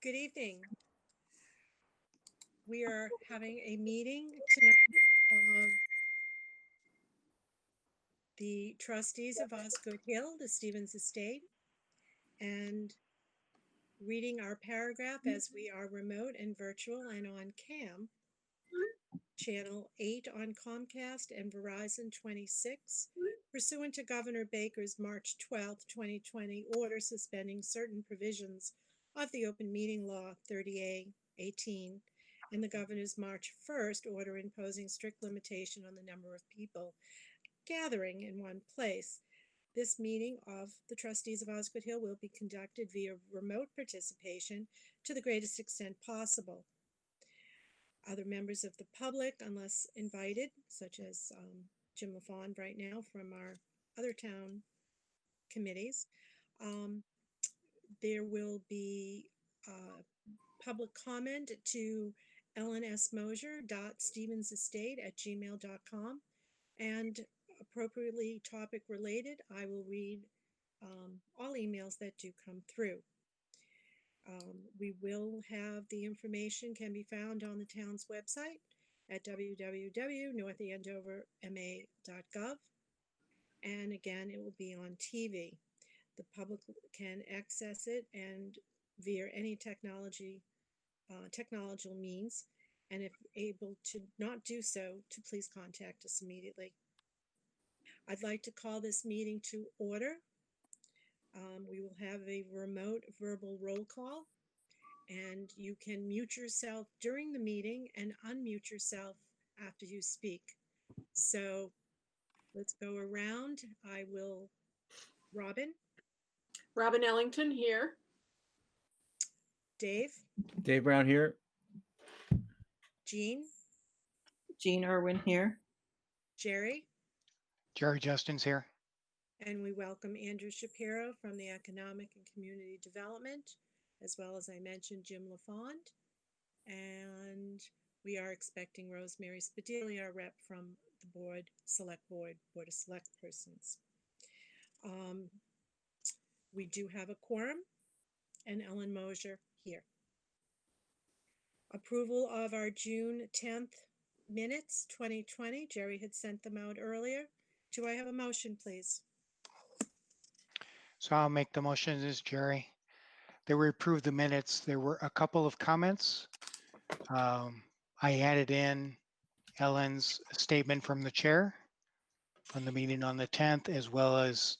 Good evening. We are having a meeting tonight of the trustees of Osgood Hill, the Stevens Estate, and reading our paragraph as we are remote and virtual and on CAM, Channel 8 on Comcast and Verizon 26, pursuant to Governor Baker's March 12, 2020 order suspending certain provisions of the Open Meeting Law 30A-18 and the Governor's March 1st order imposing strict limitation on the number of people gathering in one place. This meeting of the trustees of Osgood Hill will be conducted via remote participation to the greatest extent possible. Other members of the public, unless invited, such as Jim LaFawn right now from our other town committees, there will be public comment to ellensmosier.stevensestate@gmail.com, and appropriately topic related, I will read all emails that do come through. We will have the information can be found on the town's website at www.northeandoverma.gov, and again it will be on TV. The public can access it and via any technological means, and if able to not do so, to please contact us immediately. I'd like to call this meeting to order. We will have a remote verbal roll call, and you can mute yourself during the meeting and unmute yourself after you speak. So let's go around. I will, Robin Ellington here. Dave Brown here. Jean Irwin here. Jerry Justin's here. And we welcome Andrew Shapiro from the Economic and Community Development, as well as I mentioned Jim LaFawn, and we are expecting Rosemary Spadili, our rep from the Board of Select Persons. We do have a quorum, and Ellen Mosier here. Approval of our June 10th minutes, 2020. Jerry had sent them out earlier. Do I have a motion, please? So I'll make the motion. This is Jerry. They were approved the minutes. There were a couple of comments. I added in Ellen's statement from the chair from the meeting on the 10th, as well as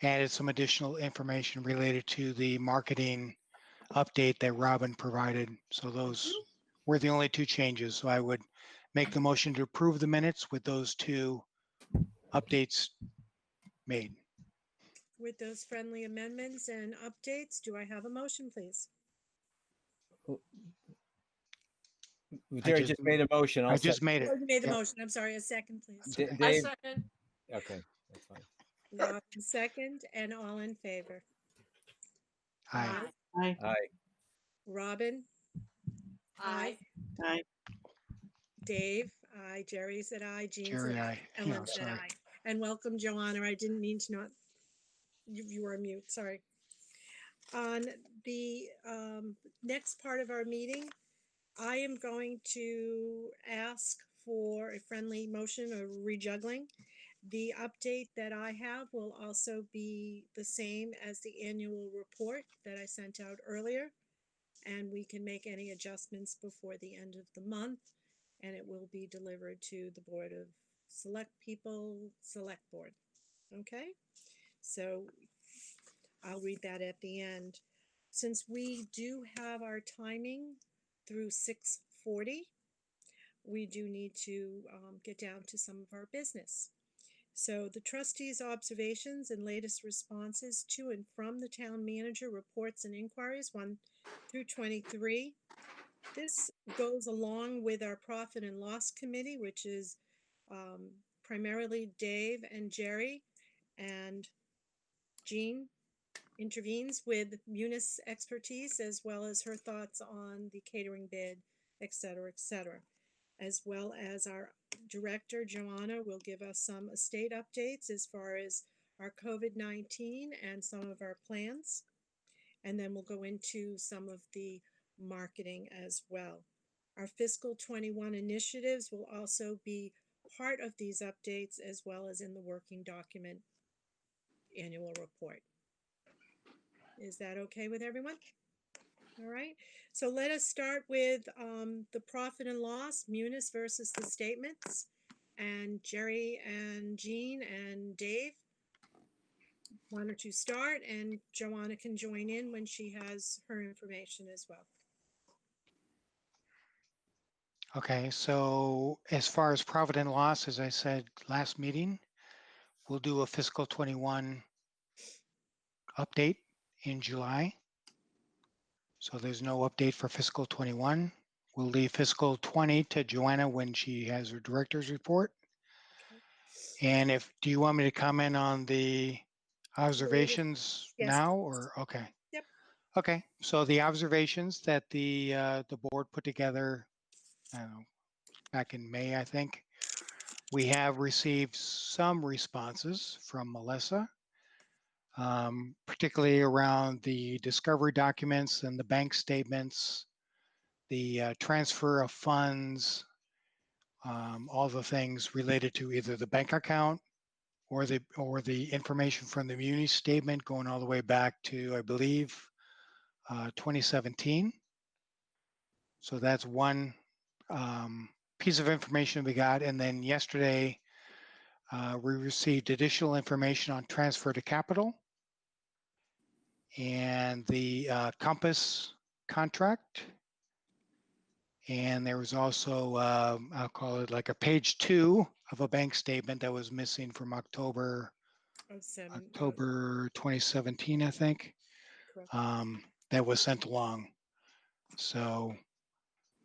added some additional information related to the marketing update that Robin provided. So those were the only two changes. So I would make the motion to approve the minutes with those two updates made. With those friendly amendments and updates, do I have a motion, please? Jerry just made a motion. I just made it. Oh, you made the motion. I'm sorry. A second, please. Dave, I second. okay, that's fine. Robin second, and all in favor. Aye. Aye. Aye. Robin? Aye. Aye. Dave? Aye. Jerry said aye. Jean Jerry, said aye. Ellen Yeah, said sorry. aye. And welcome, Joanna. I didn't mean to not, you were on mute, sorry. On the next part of our meeting, I am going to ask for a friendly motion or rejuggling. The update that I have will also be the same as the annual report that I sent out earlier, and we can make any adjustments before the end of the month, and it will be delivered to the Board of Select Board. Okay, so I'll read that at the end. Since we do have our timing through 6:40, we do need to get down to some of our business. So the trustees' observations and latest responses to and from the town manager reports and inquiries 1 through 23. This goes along with our profit and loss committee, which is primarily Dave and Jerry, and Jean intervenes with Munis expertise as well as her thoughts on the catering bid, et cetera, as well as our director, Joanna, will give us some estate updates as far as our COVID-19 and some of our plans. and then we'll go into some of the marketing as well. Our fiscal 21 initiatives will also be part of these updates as well as in the working document annual report. Is that okay with everyone? All right, so let us start with the profit and loss, Munis versus the statements. And Jerry and Jean and Dave, why don't you start, and Joanna can join in when she has her information as well. Okay, so as far as profit and loss, as I said last meeting, we'll do a fiscal 21 update in July. So there's no update for fiscal 21. We'll leave fiscal 20 to Joanna when she has her director's report. Okay. And do you want me to comment on the observations Yes. now or, okay. Yep. Okay, so the observations that the board put together, I don't know, back in May, I think, we have received some responses from Melissa, particularly around the discovery documents and the bank statements, the transfer of funds, all the things related to either the bank account or the information from the muni statement going all the way back to, I believe, 2017. So that's one piece of information we got. And then yesterday, we received additional information on transfer to capital and the Compass contract. And there was also, I'll call it like a page 2 of a bank statement that was missing from October 2017, I think, Correct. that was sent along. So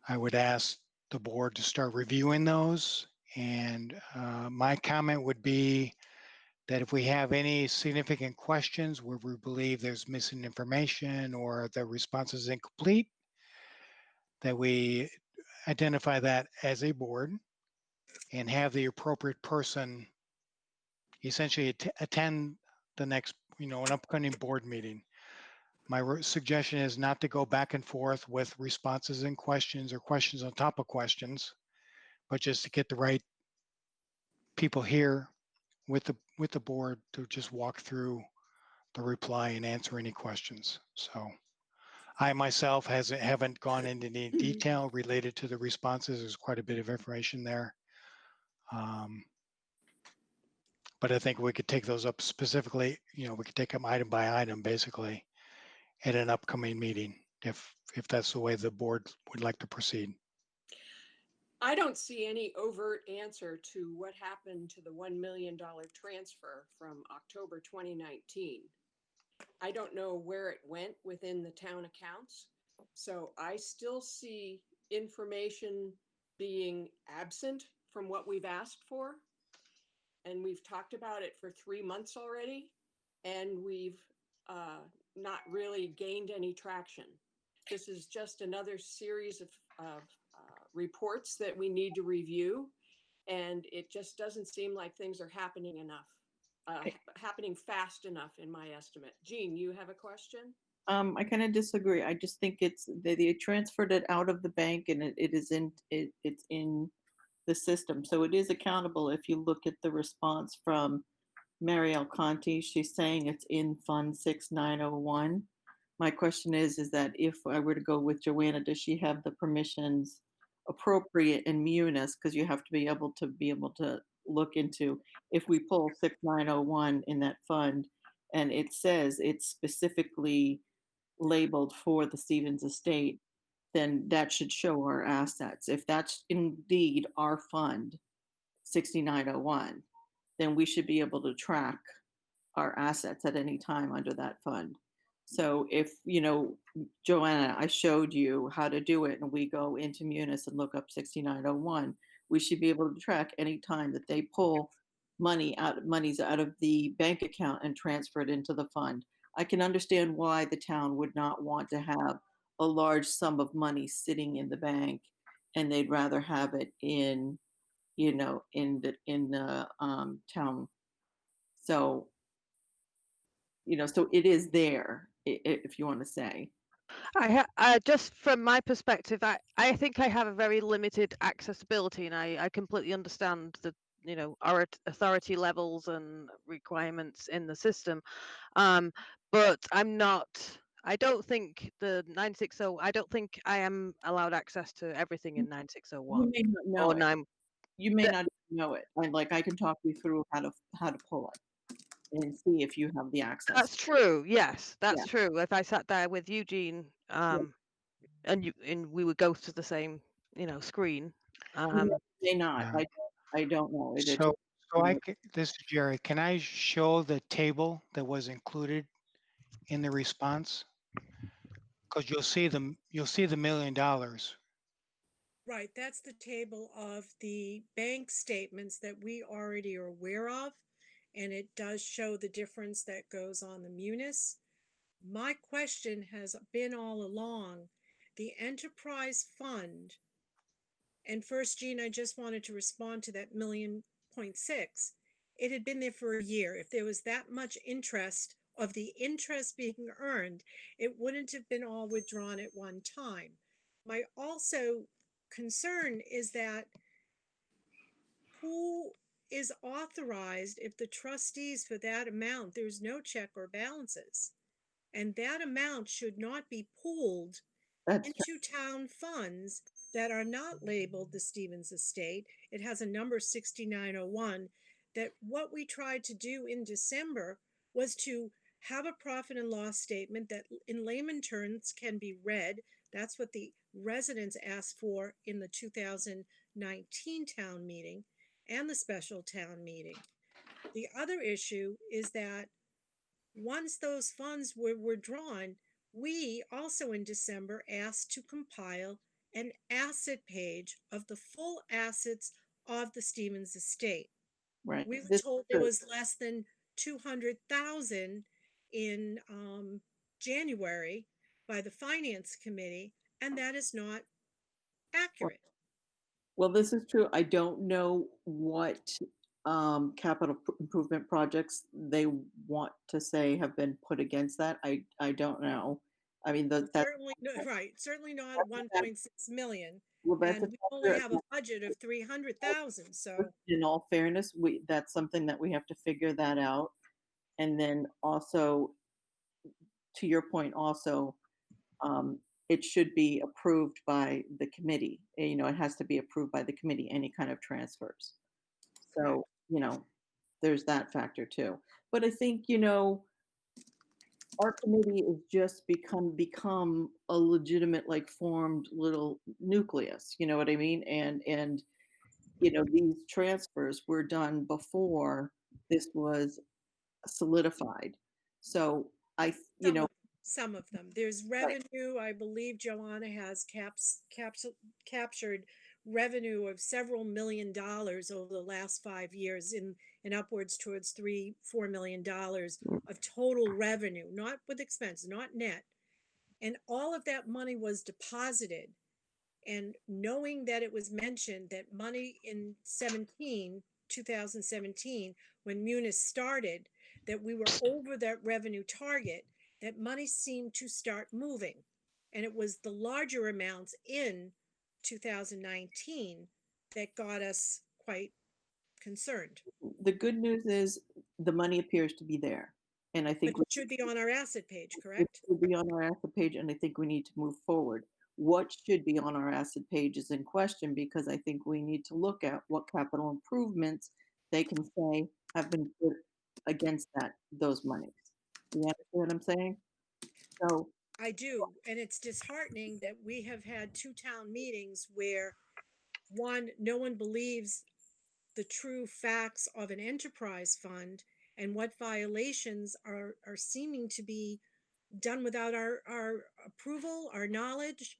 I would ask the board to start reviewing those. And my comment would be that if we have any significant questions where we believe there's missing information or the response is incomplete, that we identify that as a board and have the appropriate person essentially attend the next, an upcoming board meeting. My suggestion is not to go back and forth with responses and questions or questions on top of questions, but just to get the right people here with the board to just walk through the reply and answer any questions. So I myself haven't gone into any detail related to the responses. There's quite a bit of information there. But I think we could take those up specifically, we could take them item by item basically at an upcoming meeting if that's the way the board would like to proceed. I don't see any overt answer to what happened to the $1 million transfer from October 2019. I don't know where it went within the town accounts. So I still see information being absent from what we've asked for. And we've talked about it for 3 months already. And we've not really gained any traction. This is just another series of reports that we need to review. And it just doesn't seem like things are happening enough, happening fast enough in my estimate. Jean, you have a question? I kind of disagree. I just think they transferred it out of the bank and it's in the system. So it is accountable. If you look at the response from Marielle Conti, she's saying it's in Fund 6901. My question is that if I were to go with Joanna, does she have the permissions appropriate in Munis? Because you have to be able to look into if we pull 6901 in that fund and it says it's specifically labeled for the Stevens estate, then that should show our assets. If that's indeed our fund, 6901, then we should be able to track our assets at any time under that fund. So if, Joanna, I showed you how to do it and we go into Munis and look up 6901, we should be able to track any time that they pull monies out of the bank account and transfer it into the fund. I can understand why the town would not want to have a large sum of money sitting in the bank and they'd rather have it in the town. So so it is there. if you want to say. Just from my perspective, I think I have a very limited accessibility, and I completely understand the our authority levels and requirements in the system. But I don't think the 960. I don't think I am allowed access to everything in You 9601 may not know or it. 9. You may That, not even know it. I can talk you through how to pull it and see if you have the access. that's true. Yes, Yeah. that's true. If I sat there with Eugene, Yeah. and we would go to the same, screen. You may not. Yeah. I don't know. So, this is Jerry. Can I show the table that was included in the response? Because you'll see the $1 million. Right, that's the table of the bank statements that we already are aware of, and it does show the difference that goes on the munis. My question has been all along, the enterprise fund, and first, Gene, I just wanted to respond to that 1.6 million. It had been there for a year. If there was that much interest of the interest being earned, it wouldn't have been all withdrawn at one time. My also concern is that who is authorized if the trustees for that amount, there's no check or balances. And that amount should not be pooled That's into town funds that are not labeled the Stevens Estate. It has a number 6901. That what we tried to do in December was to have a profit and loss statement that in layman terms can be read. That's what the residents asked for in the 2019 town meeting and the special town meeting. The other issue is that once those funds were drawn, we also in December asked to compile an asset page of the full assets of the Stevens estate. right. We were This is told there true. was less than 200,000 in January by the finance committee, and that is not accurate. Well, this is true. I don't know what capital improvement projects they want to say have been put against that. I don't know. I mean, that's Certainly, right, certainly not 1.6 million. well, that's And we only have a budget of 300,000, so. in all fairness, that's something that we have to figure that out. And then also, to your point, also, it should be approved by the committee. It has to be approved by the committee, any kind of transfers. So, there's that factor too. But I think, our committee is just become a legitimate, like, formed little nucleus, you know what I mean? And these transfers were done before this was solidified. So Some of them. There's revenue, I believe Joanna has captured revenue of several $1 million over the last 5 years in upwards towards $3-4 million of total revenue, not with expense, not net. And all of that money was deposited. And knowing that it was mentioned that money in 2017, when Munis started, that we were over that revenue target, that money seemed to start moving. And it was the larger amounts in 2019 that got us quite concerned. the good news is the money appears to be there. And I But think it should be on our asset page, it correct? should be on our asset page, and I think we need to move forward. What should be on our asset page is in question, because I think we need to look at what capital improvements they can say have been put against those monies. You understand what I'm saying? So I do, and it's disheartening that we have had 2 town meetings where one, no one believes the true facts of an enterprise fund and what violations are seeming to be done without our approval, our knowledge.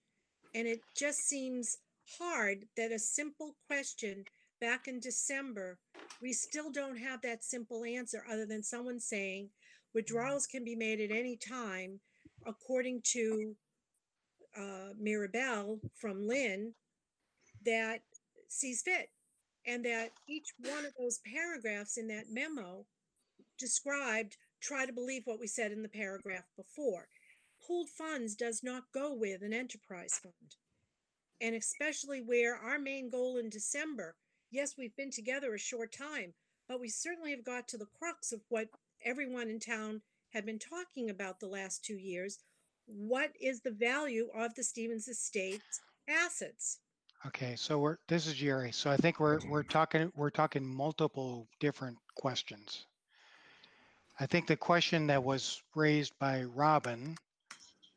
And it just seems hard that a simple question back in December, we still don't have that simple answer other than someone saying withdrawals can be made at any time according to Mirabelle from Lynn that sees fit. And that each one of those paragraphs in that memo described, try to believe what we said in the paragraph before. pooled funds does not go with an enterprise fund. And especially where our main goal in December, yes, we've been together a short time, but we certainly have got to the crux of what everyone in town had been talking about the last 2 years. What is the value of the Stevens Estate's assets? Okay, so this is Jerry. So I think we're talking multiple different questions. I think the question that was raised by Robin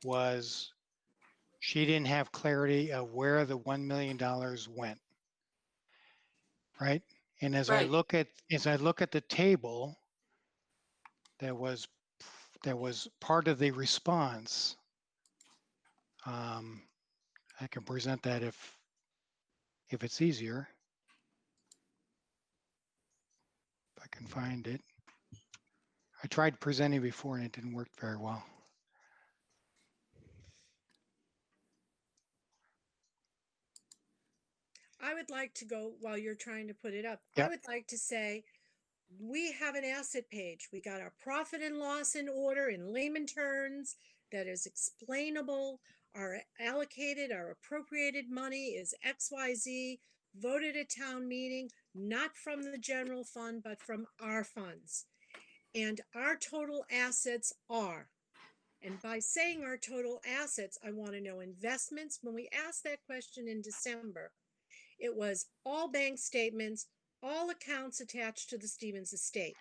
was she didn't have clarity of where the $1 million went, right? And as I Right. look at the table that was part of the response, I can present that if it's easier. If I can find it. I tried presenting before and it didn't work very well. I would like to go while you're trying to put it up. I Yep. would like to say we have an asset page. We got our profit and loss in order in layman terms that is explainable. Our allocated, our appropriated money is XYZ, voted at town meeting, not from the general fund, but from our funds. And our total assets are. And by saying our total assets, I want to know investments. When we asked that question in December, it was all bank statements, all accounts attached to the Stevens estate.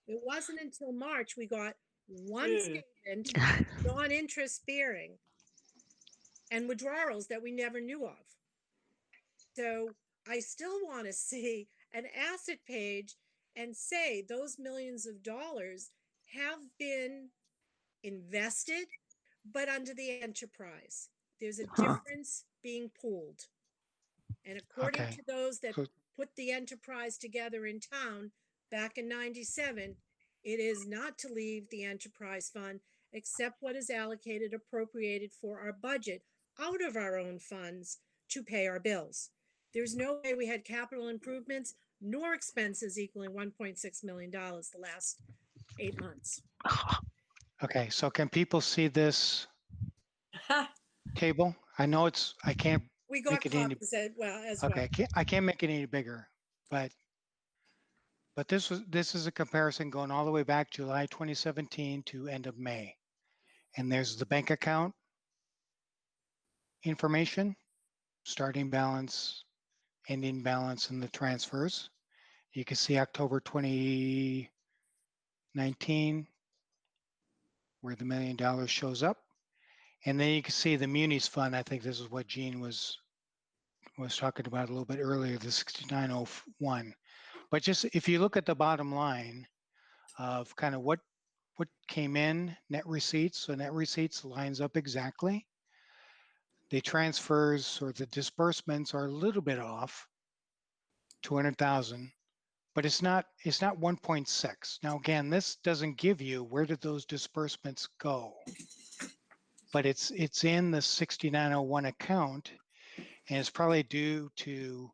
It wasn't until March we got one statement, non-interest bearing, and withdrawals that we never knew of. So I still want to see an asset page and say those millions of dollars have been invested, but under the enterprise. There's a difference being pooled. And according Okay. to those that So, put the enterprise together in town back in 97, it is not to leave the enterprise fund except what is allocated, appropriated for our budget out of our own funds to pay our bills. There's no way we had capital improvements nor expenses equaling $1.6 million the last 8 months. okay. So can people see this table? I know I can't We got make it any, copies as well. okay. I can't make it any bigger, but this is a comparison going all the way back July 2017 to end of May. And there's the bank account information, starting balance, ending balance, and the transfers. You can see October 2019, where the $1 million shows up. And then you can see the munis fund. I think this is what Gene was talking about a little bit earlier, the 6901. But just if you look at the bottom line of kind of what came in, net receipts, so net receipts lines up exactly. The transfers or the disbursements are a little bit off, 200,000, but it's not 1.6. Now again, this doesn't give you where did those disbursements go, but it's in the 6901 account, and it's probably due to,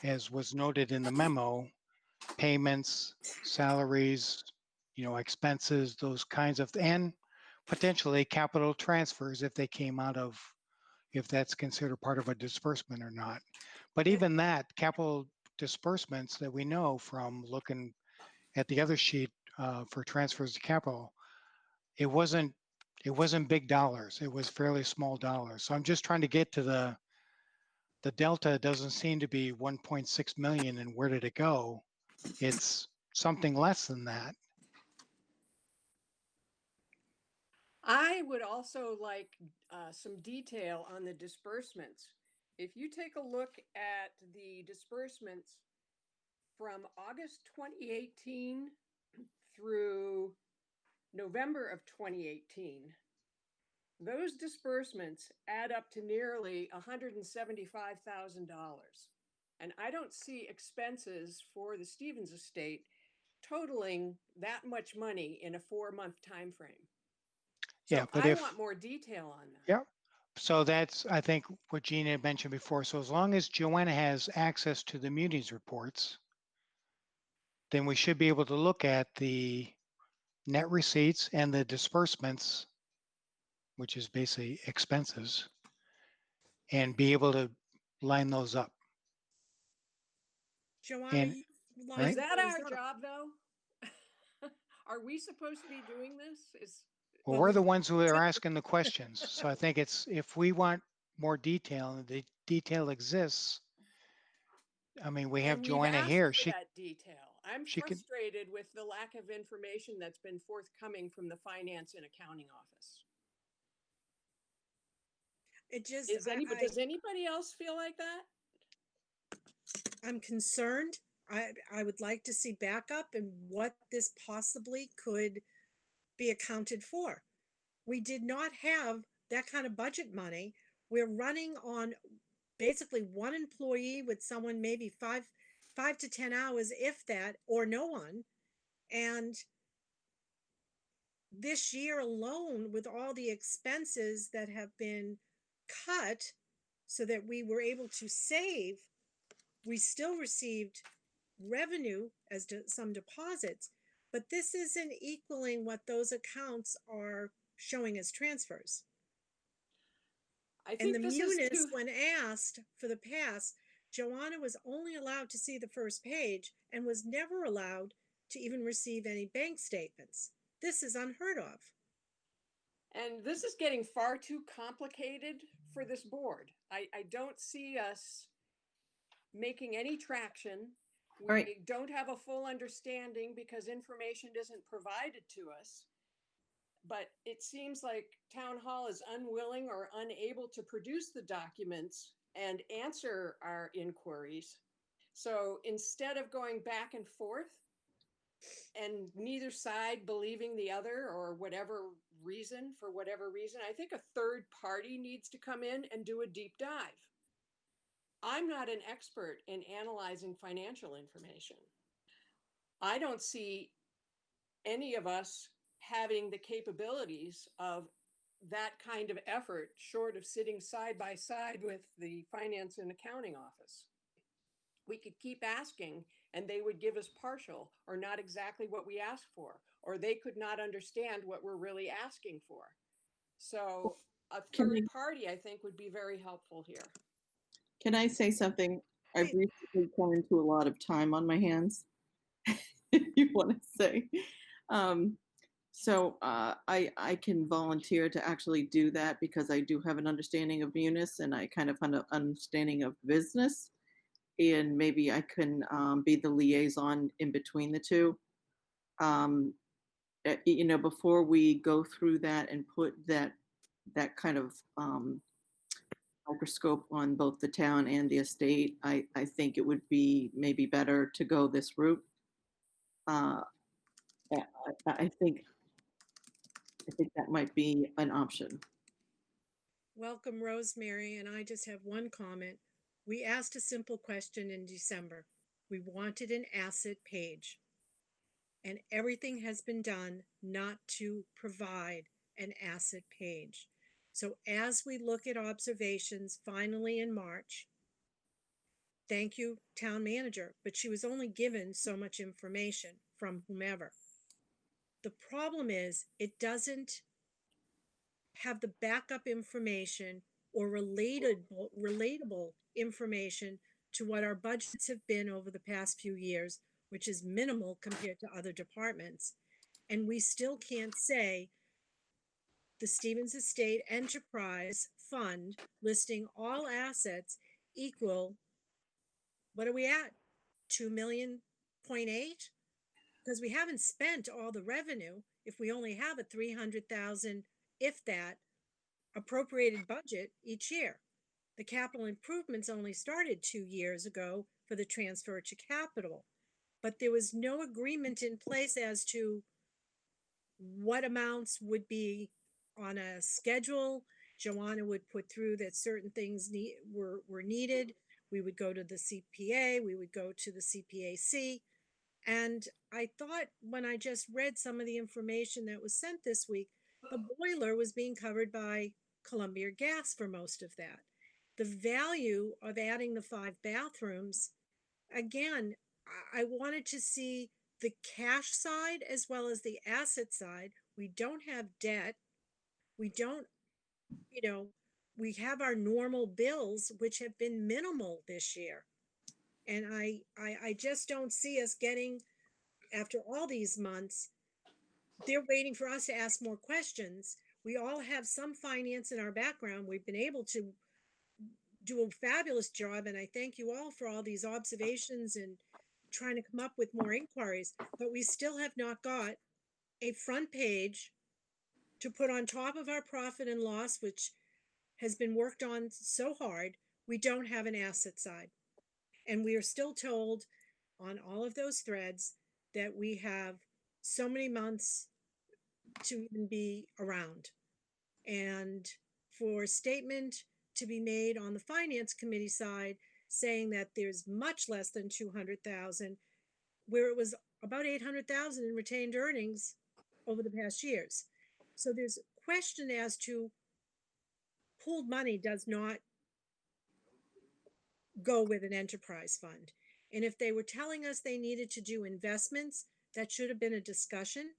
as was noted in the memo, payments, salaries, expenses, those kinds of, and potentially capital transfers if they came out of, if that's considered part of a disbursement or not. But even that, capital disbursements that we know from looking at the other sheet for transfers to capital, it wasn't big dollars. It was fairly small dollars. So I'm just trying to get to the delta doesn't seem to be 1.6 million, and where did it go? It's something less than that. I would also like some detail on the disbursements. If you take a look at the disbursements from August 2018 through November of 2018, those disbursements add up to nearly $175,000. And I don't see expenses for the Stevens estate totaling that much money in a 4-month time frame. So Yeah, but I want more detail on that. Yeah. So that's, I think, what Gene had mentioned before. So as long as Joanna has access to the munis reports, then we should be able to look at the net receipts and the disbursements which is basically expenses, and be able to line those up. Joanna, And- you Is lined that those our up. job, though? Are we supposed to be doing this? Well, Well, we're we the ones who are do. asking the questions. So I think if we want more detail and the detail exists, I mean, we have And we've Joanna asked here. for that detail. I'm she can- frustrated with the lack of information that's been forthcoming from the Finance and Accounting Office. It just, Does anybody else feel like that? I'm concerned. I would like to see backup and what this possibly could be accounted for. We did not have that kind of budget money. We're running on basically one employee with someone maybe five to 10 hours, if that, or no one. And this year alone, with all the expenses that have been cut so that we were able to save, we still received revenue as some deposits, but this isn't equaling what those accounts are showing as transfers. I And think the this is munis, too. when asked for the pass, Joanna was only allowed to see the first page and was never allowed to even receive any bank statements. This is unheard of. And this is getting far too complicated for this board. I don't see us making any traction. We All right. don't have a full understanding because information isn't provided to us. But it seems like Town Hall is unwilling or unable to produce the documents and answer our inquiries. So instead of going back and forth and neither side believing the other or for whatever reason, I think a third party needs to come in and do a deep dive. I'm not an expert in analyzing financial information. I don't see any of us having the capabilities of that kind of effort short of sitting side by side with the Finance and Accounting Office. We could keep asking and they would give us partial or not exactly what we asked for, or they could not understand what we're really asking for. So a third party, I think, would be very helpful here. Can I say something? I've Please. recently come into a lot of time on my hands, if you want to say. I can volunteer to actually do that because I do have an understanding of munis and I kind of have an understanding of business. And maybe I can be the liaison in between the two. Before we go through that and put that kind of microscope on both the town and the estate, I think it would be maybe better to go this route. I think that might be an option. Welcome, Rosemary, and I just have one comment. We asked a simple question in December. We wanted an asset page, and everything has been done not to provide an asset page. So as we look at observations finally in March, thank you, town manager, but she was only given so much information from whomever. The problem is it doesn't have the backup information or relatable information to what our budgets have been over the past few years, which is minimal compared to other departments. And we still can't say the Stevens Estate Enterprise Fund listing all assets equal, what are we at? 2.8 million? Because we haven't spent all the revenue if we only have a 300,000, if that, appropriated budget each year. The capital improvements only started 2 years ago for the transfer to capital, but there was no agreement in place as to what amounts would be on a schedule. Joanna would put through that certain things were needed. We would go to the CPA, we would go to the CPAC. And I thought when I just read some of the information that was sent this week, the boiler was being covered by Columbia Gas for most of that. The value of adding the 5 bathrooms, again, I wanted to see the cash side as well as the asset side. We don't have debt. We don't you know, we have our normal bills, which have been minimal this year. And I just don't see us getting, after all these months, they're waiting for us to ask more questions. We all have some finance in our background. We've been able to do a fabulous job, and I thank you all for all these observations and trying to come up with more inquiries, but we still have not got a front page to put on top of our profit and loss, which has been worked on so hard. We don't have an asset side. And we are still told on all of those threads that we have so many months to even be around. And for a statement to be made on the finance committee side saying that there's much less than 200,000, where it was about 800,000 in retained earnings over the past years. So there's a question as to pooled money does not go with an enterprise fund. And if they were telling us they needed to do investments, that should have been a discussion.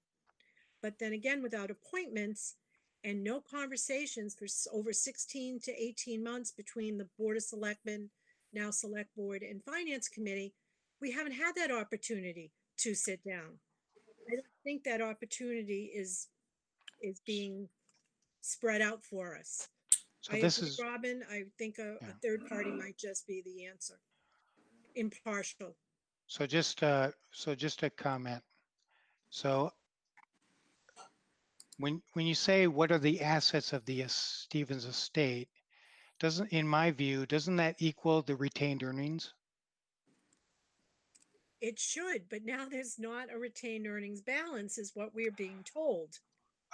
But then again, without appointments and no conversations for over 16 to 18 months between the Board of Selectmen, now Select Board, and Finance Committee, we haven't had that opportunity to sit down. I don't think that opportunity is being spread out for us. So I this agree, is, Robin. I think a yeah. third party might just be the answer. Impartial. So just a comment. So when you say what are the assets of the Stevens estate, in my view, doesn't that equal the retained earnings? It should, but now there's not a retained earnings balance is what we're being told.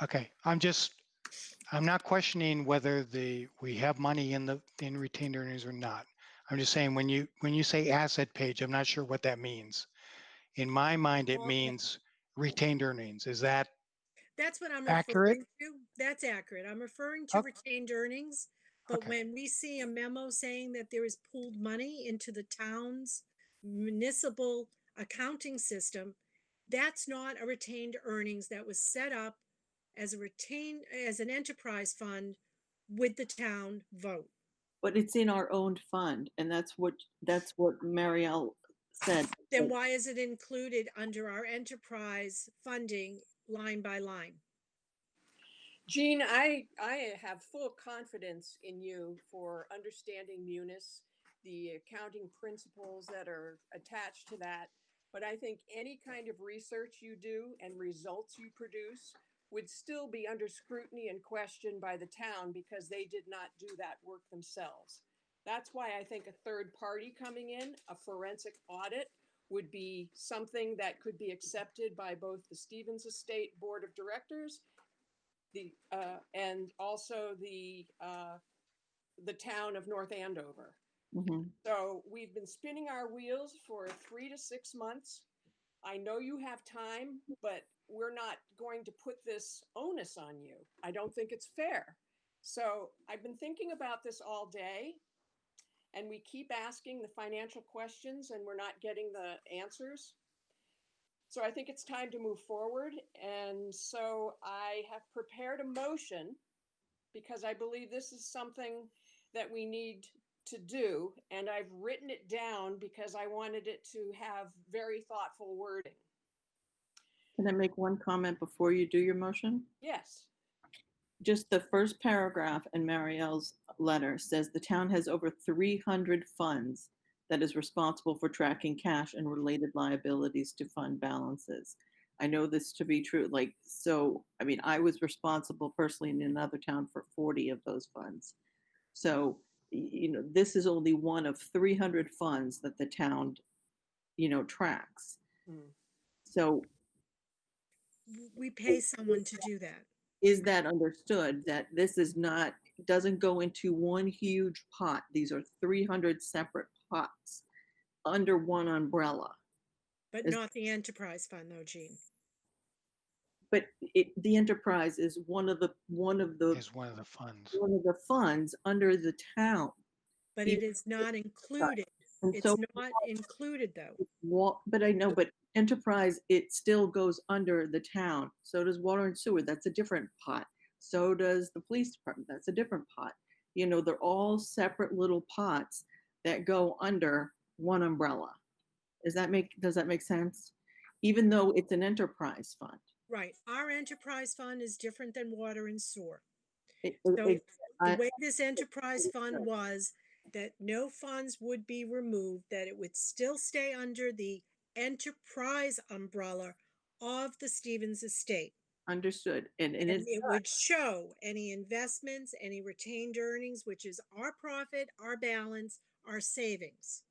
Okay, I'm not questioning whether we have money in retained earnings or not. I'm just saying when you say asset page, I'm not sure what that means. In my mind, it Okay. means retained earnings. Is that That's what I'm accurate? referring to. That's accurate. I'm referring to Oh, retained earnings. But okay. when we see a memo saying that there is pooled money into the town's municipal accounting system, that's not a retained earnings that was set up as an enterprise fund with the town vote. But it's in our own fund, and that's what Marielle said. Then why is it included under our enterprise funding line by line? Jean, I have full confidence in you for understanding Munis, the accounting principles that are attached to that. But I think any kind of research you do and results you produce would still be under scrutiny and question by the town because they did not do that work themselves. That's why I think a third party coming in, a forensic audit, would be something that could be accepted by both the Stevens Estate Board of Directors and also the town of North Andover. Mhm. So we've been spinning our wheels for 3 to 6 months. I know you have time, but we're not going to put this onus on you. I don't think it's fair. So I've been thinking about this all day, and we keep asking the financial questions and we're not getting the answers. So I think it's time to move forward. And so I have prepared a motion because I believe this is something that we need to do. And I've written it down because I wanted it to have very thoughtful wording. Can I make one comment before you do your motion? Yes. Just the first paragraph in Marielle's letter says the town has over 300 funds that is responsible for tracking cash and related liabilities to fund balances. I know this to be true. I mean, I was responsible personally in another town for 40 of those funds. So, this is only one of 300 funds that the town, tracks. So We pay someone to do that. is that understood that this doesn't go into one huge pot? These are 300 separate pots under one umbrella. But not the enterprise fund though, Jean. But the enterprise is one of the funds under the town. But it is not included. And It's not included though. but I know, but enterprise, it still goes under the town. So does water and sewer. That's a different pot. So does the police department. That's a different pot. You know, they're all separate little pots that go under one umbrella. Does that make sense? Even though it's an enterprise fund. Right. Our enterprise fund is different than water and sewer. It- So it- the I- way this enterprise fund was that no funds would be removed, that it would still stay under the enterprise umbrella of the Stevens estate. Understood. And And it's it would show any investments, any retained earnings, which is our profit, our balance, our savings.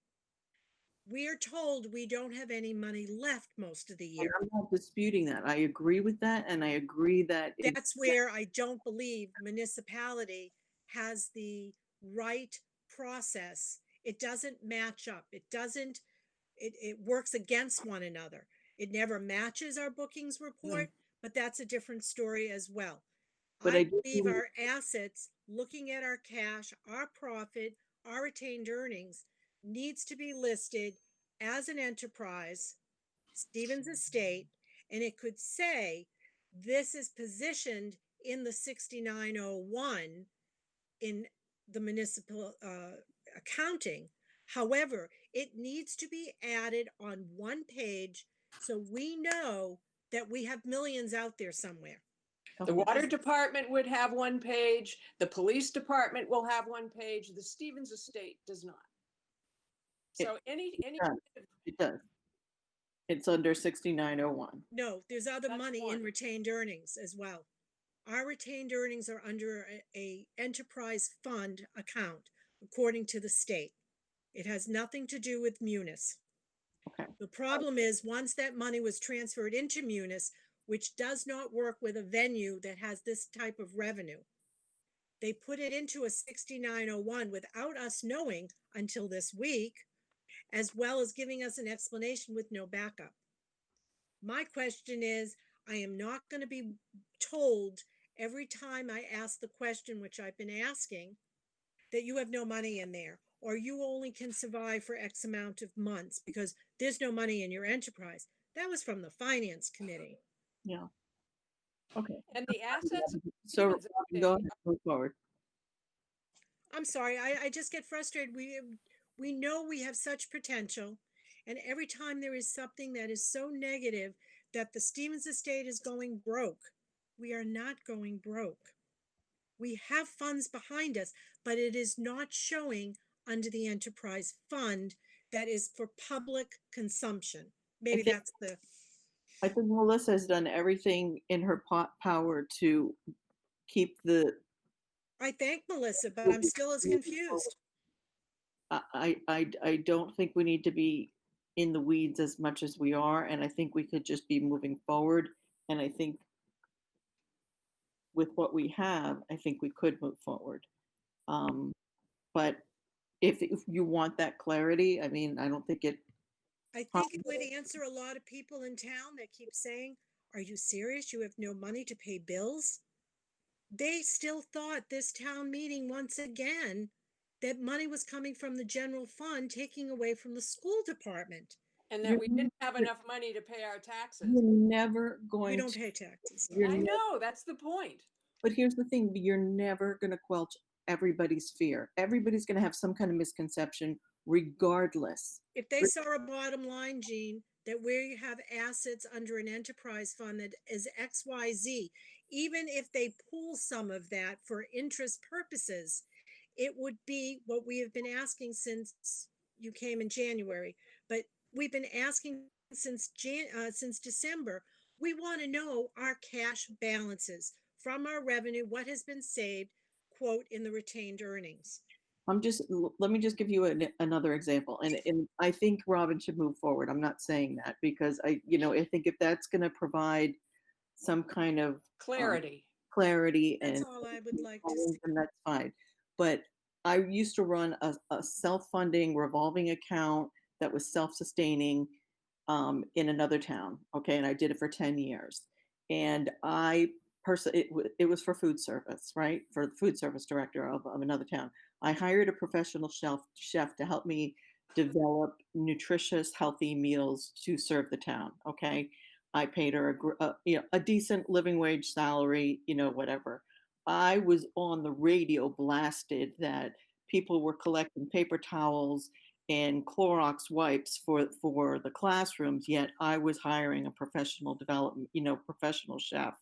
We are told we don't have any money left most of the and year. I'm not disputing that. I agree with that. And I agree that That's where I don't believe municipality has the right process. It doesn't match up. It works against one another. It never matches our bookings report, but that's a different story as well. But I I do believe believe- our assets, looking at our cash, our profit, our retained earnings, needs to be listed as an enterprise, Stevens Estate, and it could say this is positioned in the 6901 in the municipal accounting. However, it needs to be added on one page so we know that we have millions out there somewhere. The water department would have one page, the police department will have one page, the Stevens estate does not. So any does. It does. It's under 6901. No, there's other That's money in one. retained earnings as well. Our retained earnings are under a enterprise fund account, according to the state. It has nothing to do with Munis. Okay. The problem is, once that money was transferred into Munis, which does not work with a venue that has this type of revenue, they put it into a 6901 without us knowing until this week, as well as giving us an explanation with no backup. My question is, I am not going to be told every time I ask the question, which I've been asking, that you have no money in there, or you only can survive for X amount of months because there's no money in your enterprise. That was from the finance committee. Yeah. Okay. And the assets. of So Stevens go estate ahead, move forward. I'm sorry, I just get frustrated. We know we have such potential, and every time there is something that is so negative that the Stevens estate is going broke, we are not going broke. We have funds behind us, but it is not showing under the enterprise fund that is for public consumption. Maybe think- that's the, I think Melissa has done everything in her power to keep the. I thank Melissa, but I'm still as confused. I don't think we need to be in the weeds as much as we are, and I think we could just be moving forward. And I think with what we have, I think we could move forward. But if you want that clarity, I mean, I don't think it. I think it would answer a lot of people in town that keep saying, are you serious? You have no money to pay bills? They still thought this town meeting, once again, that money was coming from the general fund, taking away from the school department. and that You're we didn't have enough money to pay our taxes. You're never We going don't to. pay taxes. You're I never, know, that's the point. but here's the thing: you're never going to quelch everybody's fear. Everybody's going to have some kind of misconception, regardless. If they saw a bottom line, Jean, that where you have assets under an enterprise fund that is XYZ, even if they pull some of that for interest purposes, it would be what we have been asking since you came in January. But we've been asking since December. We want to know our cash balances from our revenue, what has been saved, quote, in the retained earnings. Let me just give you another example. And I think Robin should move forward. I'm not saying that because I think if that's going to provide some kind of Clarity. clarity That's and all I would like to see. then that's fine. But I used to run a self-funding revolving account that was self-sustaining in another town. Okay. And I did it for 10 years. And it was for food service, right? For the food service director of another town. I hired a professional chef to help me develop nutritious, healthy meals to serve the town. Okay. I paid her a decent living wage salary, whatever. I was on the radio blasted that people were collecting paper towels and Clorox wipes for the classrooms, yet I was hiring a professional development, professional chef.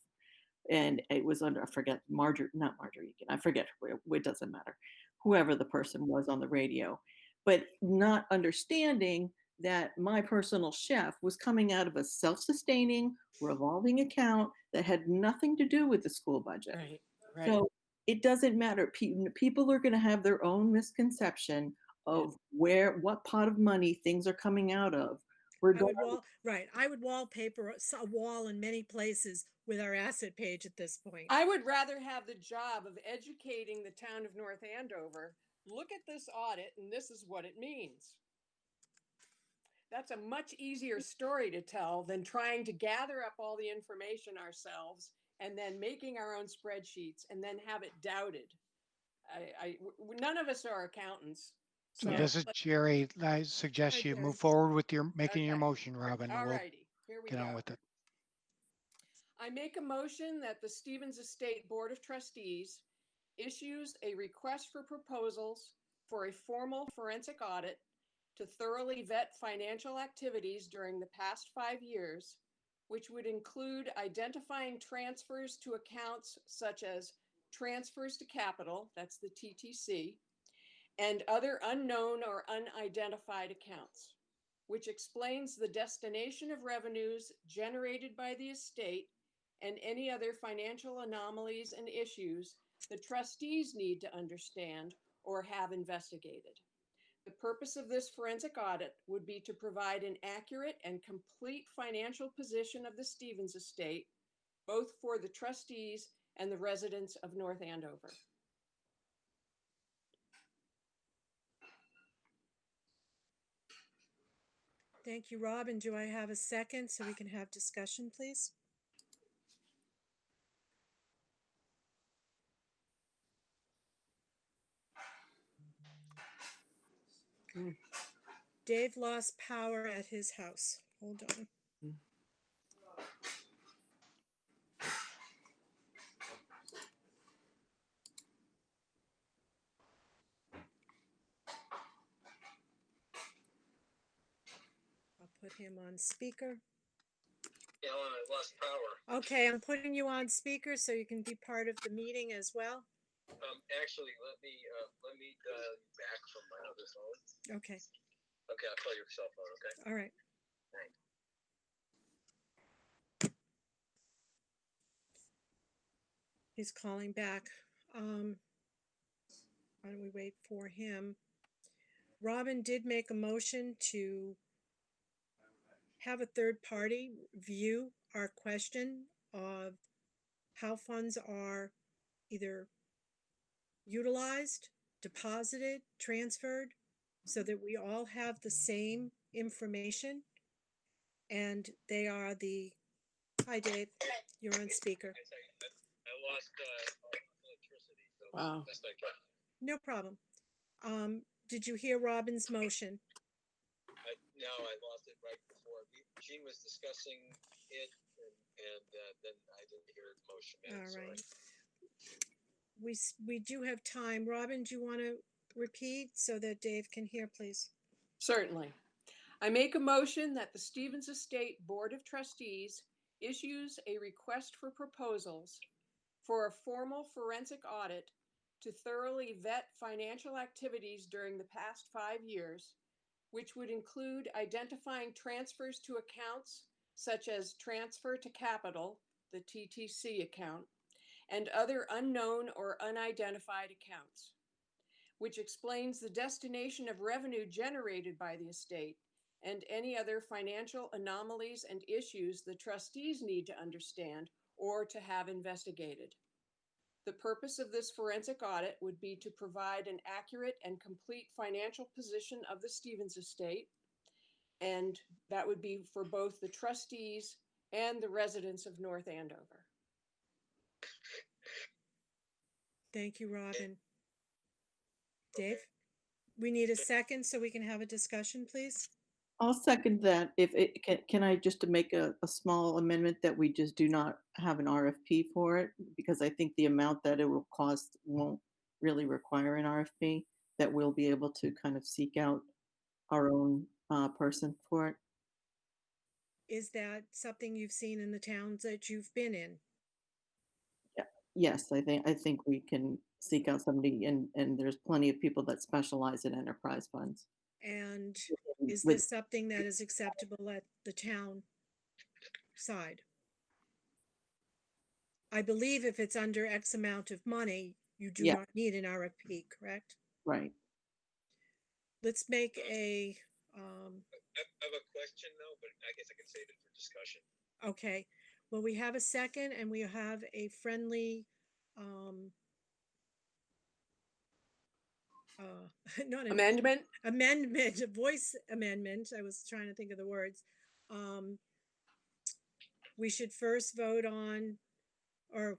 And it was under, I forget, not Marjorie, I forget, it doesn't matter, whoever the person was on the radio, but not understanding that my personal chef was coming out of a self-sustaining revolving account that had nothing to do with the school budget. Right, right. So it doesn't matter. People are going to have their own misconception of what pot of money things are coming out of. I would wallpaper a wall in many places with our asset page at this point. I would rather have the job of educating the town of North Andover. Look at this audit, and this is what it means. That's a much easier story to tell than trying to gather up all the information ourselves and then making our own spreadsheets and then have it doubted. None of us are accountants. So This is Jerry. I suggest Hi, you Jerry. move forward with making your Okay. motion, Robin. all We'll righty, here we get go. on with it. I make a motion that the Stevens Estate Board of Trustees issues a request for proposals for a formal forensic audit to thoroughly vet financial activities during the past 5 years, which would include identifying transfers to accounts such as transfers to capital, that's the TTC, and other unknown or unidentified accounts, which explains the destination of revenues generated by the estate and any other financial anomalies and issues the trustees need to understand or have investigated. The purpose of this forensic audit would be to provide an accurate and complete financial position of the Stevens estate, both for the trustees and the residents of North Andover. Thank you, Rob. And do I have a second so we can have discussion, please? Dave lost power at his house. Hold on. I'll put him on speaker. Ellen, I lost power. Okay, I'm putting you on speaker so you can be part of the meeting as well. Actually, let me dial you back from my other phone. Okay, Okay, I'll call your cell phone. Okay. all right. Thanks. He's calling back. Why don't we wait for him? Robin did make a motion to have a third party view our question of how funds are either utilized, deposited, transferred, so that we all have the same information. And they are hi Dave, you're on speaker. I lost electricity, so Wow. best I can. No problem. Did you hear Robin's motion? No, I lost it right before. Jean was discussing it, and then I didn't hear the motion made. All right. Sorry. We do have time. Robin, do you want to repeat so that Dave can hear, please? Certainly. I make a motion that the Stevens Estate Board of Trustees issues a request for proposals for a formal forensic audit to thoroughly vet financial activities during the past 5 years, which would include identifying transfers to accounts such as transfer to capital, the TTC account, and other unknown or unidentified accounts, which explains the destination of revenue generated by the estate and any other financial anomalies and issues the trustees need to understand or to have investigated. The purpose of this forensic audit would be to provide an accurate and complete financial position of the Stevens estate, and that would be for both the trustees and the residents of North Andover. Thank you, Robin. Dave, we need a second so we can have a discussion, please. I'll second that. If it can I just to make a small amendment that we just do not have an RFP for it, because I think the amount that it will cost won't really require an RFP, that we'll be able to kind of seek out our own person for it. Is that something you've seen in the towns that you've been in? Yes, I think we can seek out somebody, and there's plenty of people that specialize in enterprise funds. And is With this something that is acceptable at the town side? I believe if it's under X amount of money, you do Yeah. not need an RFP, correct? right. Let's make a, I have a question though, but I guess I can save it for discussion. okay. Well, we have a second and we have a friendly, not an Amendment? amendment, a voice amendment. I was trying to think of the words. We should first vote on, or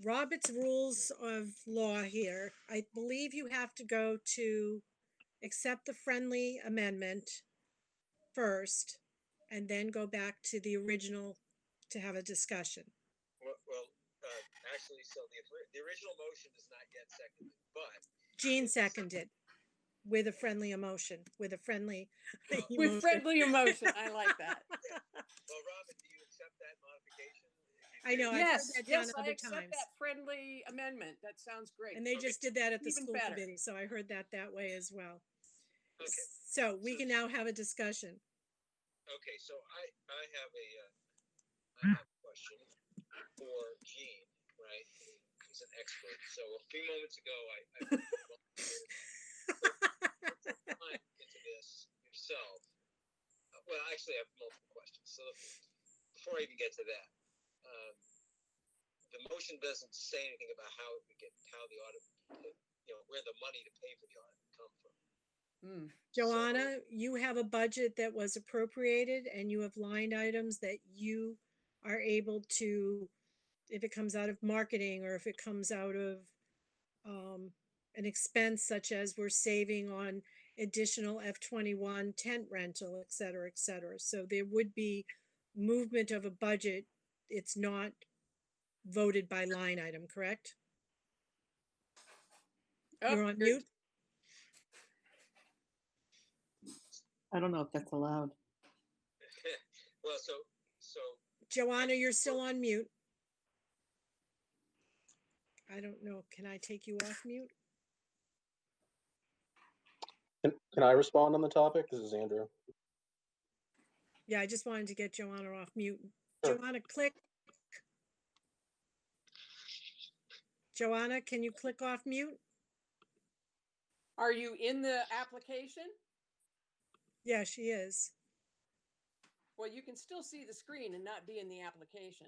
Robert's rules of law here. I believe you have to go to accept the friendly amendment first, and then go back to the original to have a discussion. Well, actually, so the original motion is not yet seconded, but Jean seconded with a friendly emotion, with a friendly With emotion. friendly emotion. I like that. well, Robin, do you accept that modification? I know, I've Yes, heard that done yes, I other accept times. that friendly amendment. That sounds great. And they Okay. just did that at the Even school better. committee, so I heard that way as well. Okay. So we can now have a discussion. Okay, so I have a question for Gene, right? He's an expert. So a few moments ago, I put into this yourself. Well, actually, I have multiple questions. So before I even get to that, the motion doesn't say anything about how the audit, where the money to pay for the audit would come from. Joanna, you have a budget that was appropriated and you have line items that you are able to, if it comes out of marketing or if it comes out of an expense such as we're saving on additional F-21 tent rental, et cetera, et cetera. So there would be movement of a budget. It's not voted by line item, correct? Oh, You're on mute? I don't know if that's allowed. Well, so Joanna, you're still on mute. I don't know. Can I take you off mute? Can I respond on the topic? This is Andrew. Yeah, I just wanted to get Joanna off mute. Sure. Joanna, click. Joanna, can you click off mute? are you in the application? Yeah, she is. Well, you can still see the screen and not be in the application.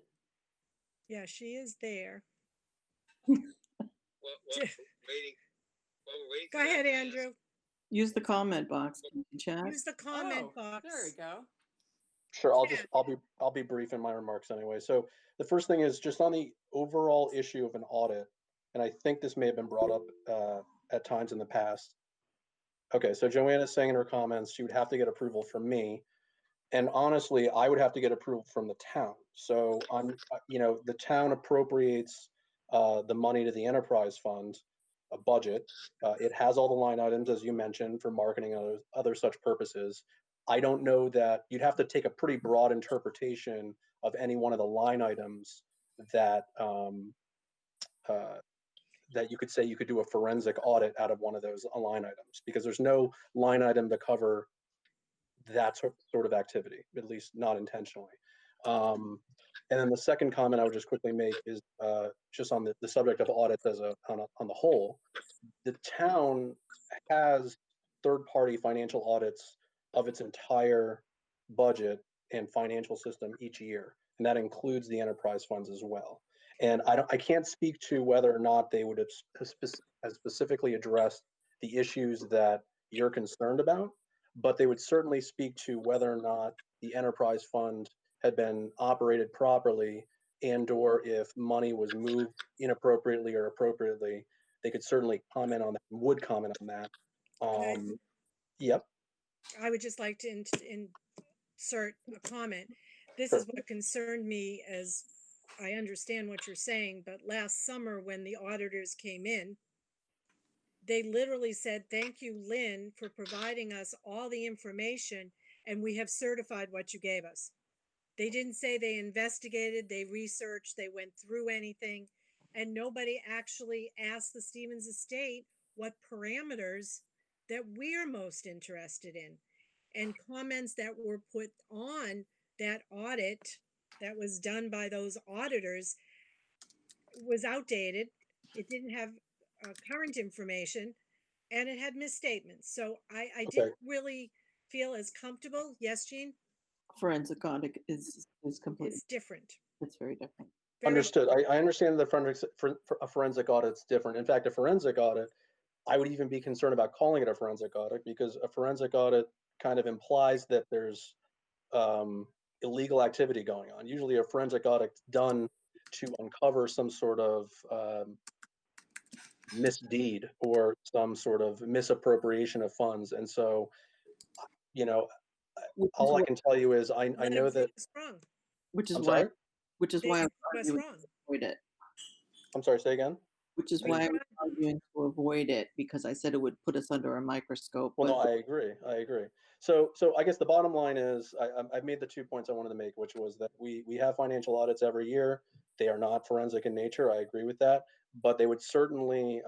Yeah, she is there. while we're waiting. Go ahead, Andrew. Use the comment box in the chat. Use the comment Oh, box. there we go. Sure, I'll be brief in my remarks anyway. So the first thing is just on the overall issue of an audit, and I think this may have been brought up at times in the past. Okay, so Joanna's saying in her comments she would have to get approval from me, and honestly, I would have to get approval from the town. So the town appropriates the money to the enterprise fund, a budget. It has all the line items, as you mentioned, for marketing and other such purposes. I don't know that you'd have to take a pretty broad interpretation of any one of the line items that that you could say you could do a forensic audit out of one of those line items, because there's no line item to cover that sort of activity, at least not intentionally. And then the second comment I would just quickly make is just on the subject of audits on the whole. The town has third-party financial audits of its entire budget and financial system each year, and that includes the enterprise funds as well. And I can't speak to whether or not they would have specifically addressed the issues that you're concerned about, but they would certainly speak to whether or not the enterprise fund had been operated properly, and or if money was moved inappropriately or appropriately. They could certainly comment on that, would comment on that. Yep. I would just like to insert a comment. this Sure. is what concerned me, as I understand what you're saying, but last summer when the auditors came in, they literally said, "Thank you, Lynn, for providing us all the information, and we have certified what you gave us." They didn't say they investigated, they researched, they went through anything, and nobody actually asked the Stevens estate what parameters that we're most interested in. And comments that were put on that audit that was done by those auditors was outdated. It didn't have current information, and it had misstatements. So I Okay. didn't really feel as comfortable. Yes, Jean? Forensic audit is completely, It's different. it's very different. Very Understood. I understand the a forensic audit's different. In fact, a forensic audit, I would even be concerned about calling it a forensic audit because a forensic audit kind of implies that there's illegal activity going on. Usually a forensic audit's done to uncover some sort of misdeed or some sort of misappropriation of funds. And so, you know, Which is all I why- can tell you is I Let know them that, prove us wrong. Which is I'm why, sorry, They I'm can prove us arguing wrong. to avoid it. I'm sorry, say again. Which is We why I'm tried. arguing to avoid it, because I said it would put us under a microscope. Well, no, but- I agree. I agree. So I guess the bottom line is I've made the 2 points I wanted to make, which was that we have financial audits every year. They are not forensic in nature. I agree with that, but they would certainly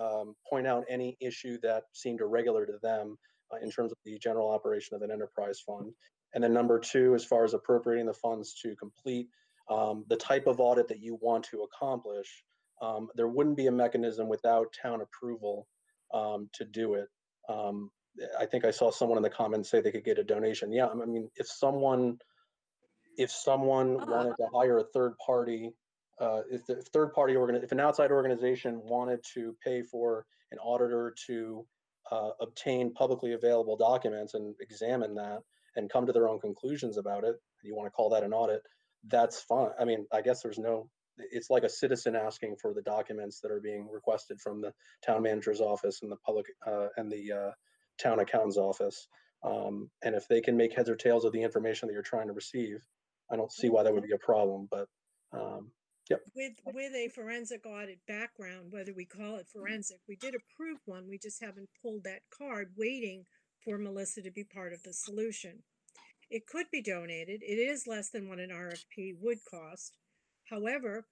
point out any issue that seemed irregular to them in terms of the general operation of an enterprise fund. And then number two, as far as appropriating the funds to complete the type of audit that you want to accomplish, there wouldn't be a mechanism without town approval to do it. I think I saw someone in the comments say they could get a donation. Yeah, I mean, if someone wanted to hire a third party, if an outside organization wanted to pay for an auditor to obtain publicly available documents and examine that and come to their own conclusions about it, you want to call that an audit, that's fine. I mean, I guess it's like a citizen asking for the documents that are being requested from the town manager's office and the public and the town accountant's office. And if they can make heads or tails of the information that you're trying to receive, I don't see why that would be a problem. But yep. With a forensic audit background, whether we call it forensic, we did approve one. We just haven't pulled that card, waiting for Melissa to be part of the solution. It could be donated. It is less than what an RFP would cost. However,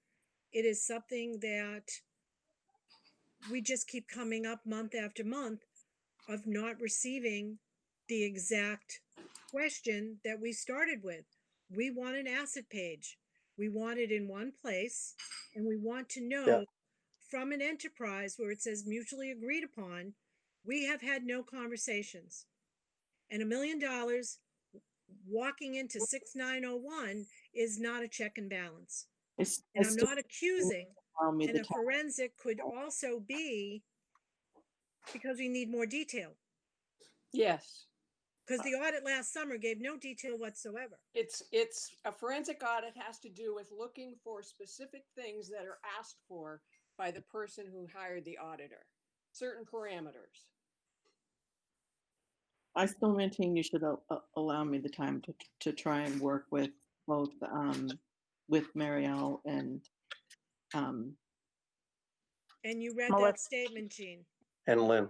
it is something that we just keep coming up month after month of not receiving the exact question that we started with. We want an asset page. We want it in one place, and we want to know from an enterprise where it says mutually agreed upon. We have had no conversations. And $1 million walking into 6901 is not a check and balance. It's- And it's I'm still not accusing, allow me and the a time. forensic could also be because we need more detail. Yes. Because the audit last summer gave no detail whatsoever. It's a forensic audit has to do with looking for specific things that are asked for by the person who hired the auditor, certain parameters. I still maintain you should allow me the time to try and work with both with Marielle and And you read Melissa. that statement, Jean. And Lynn.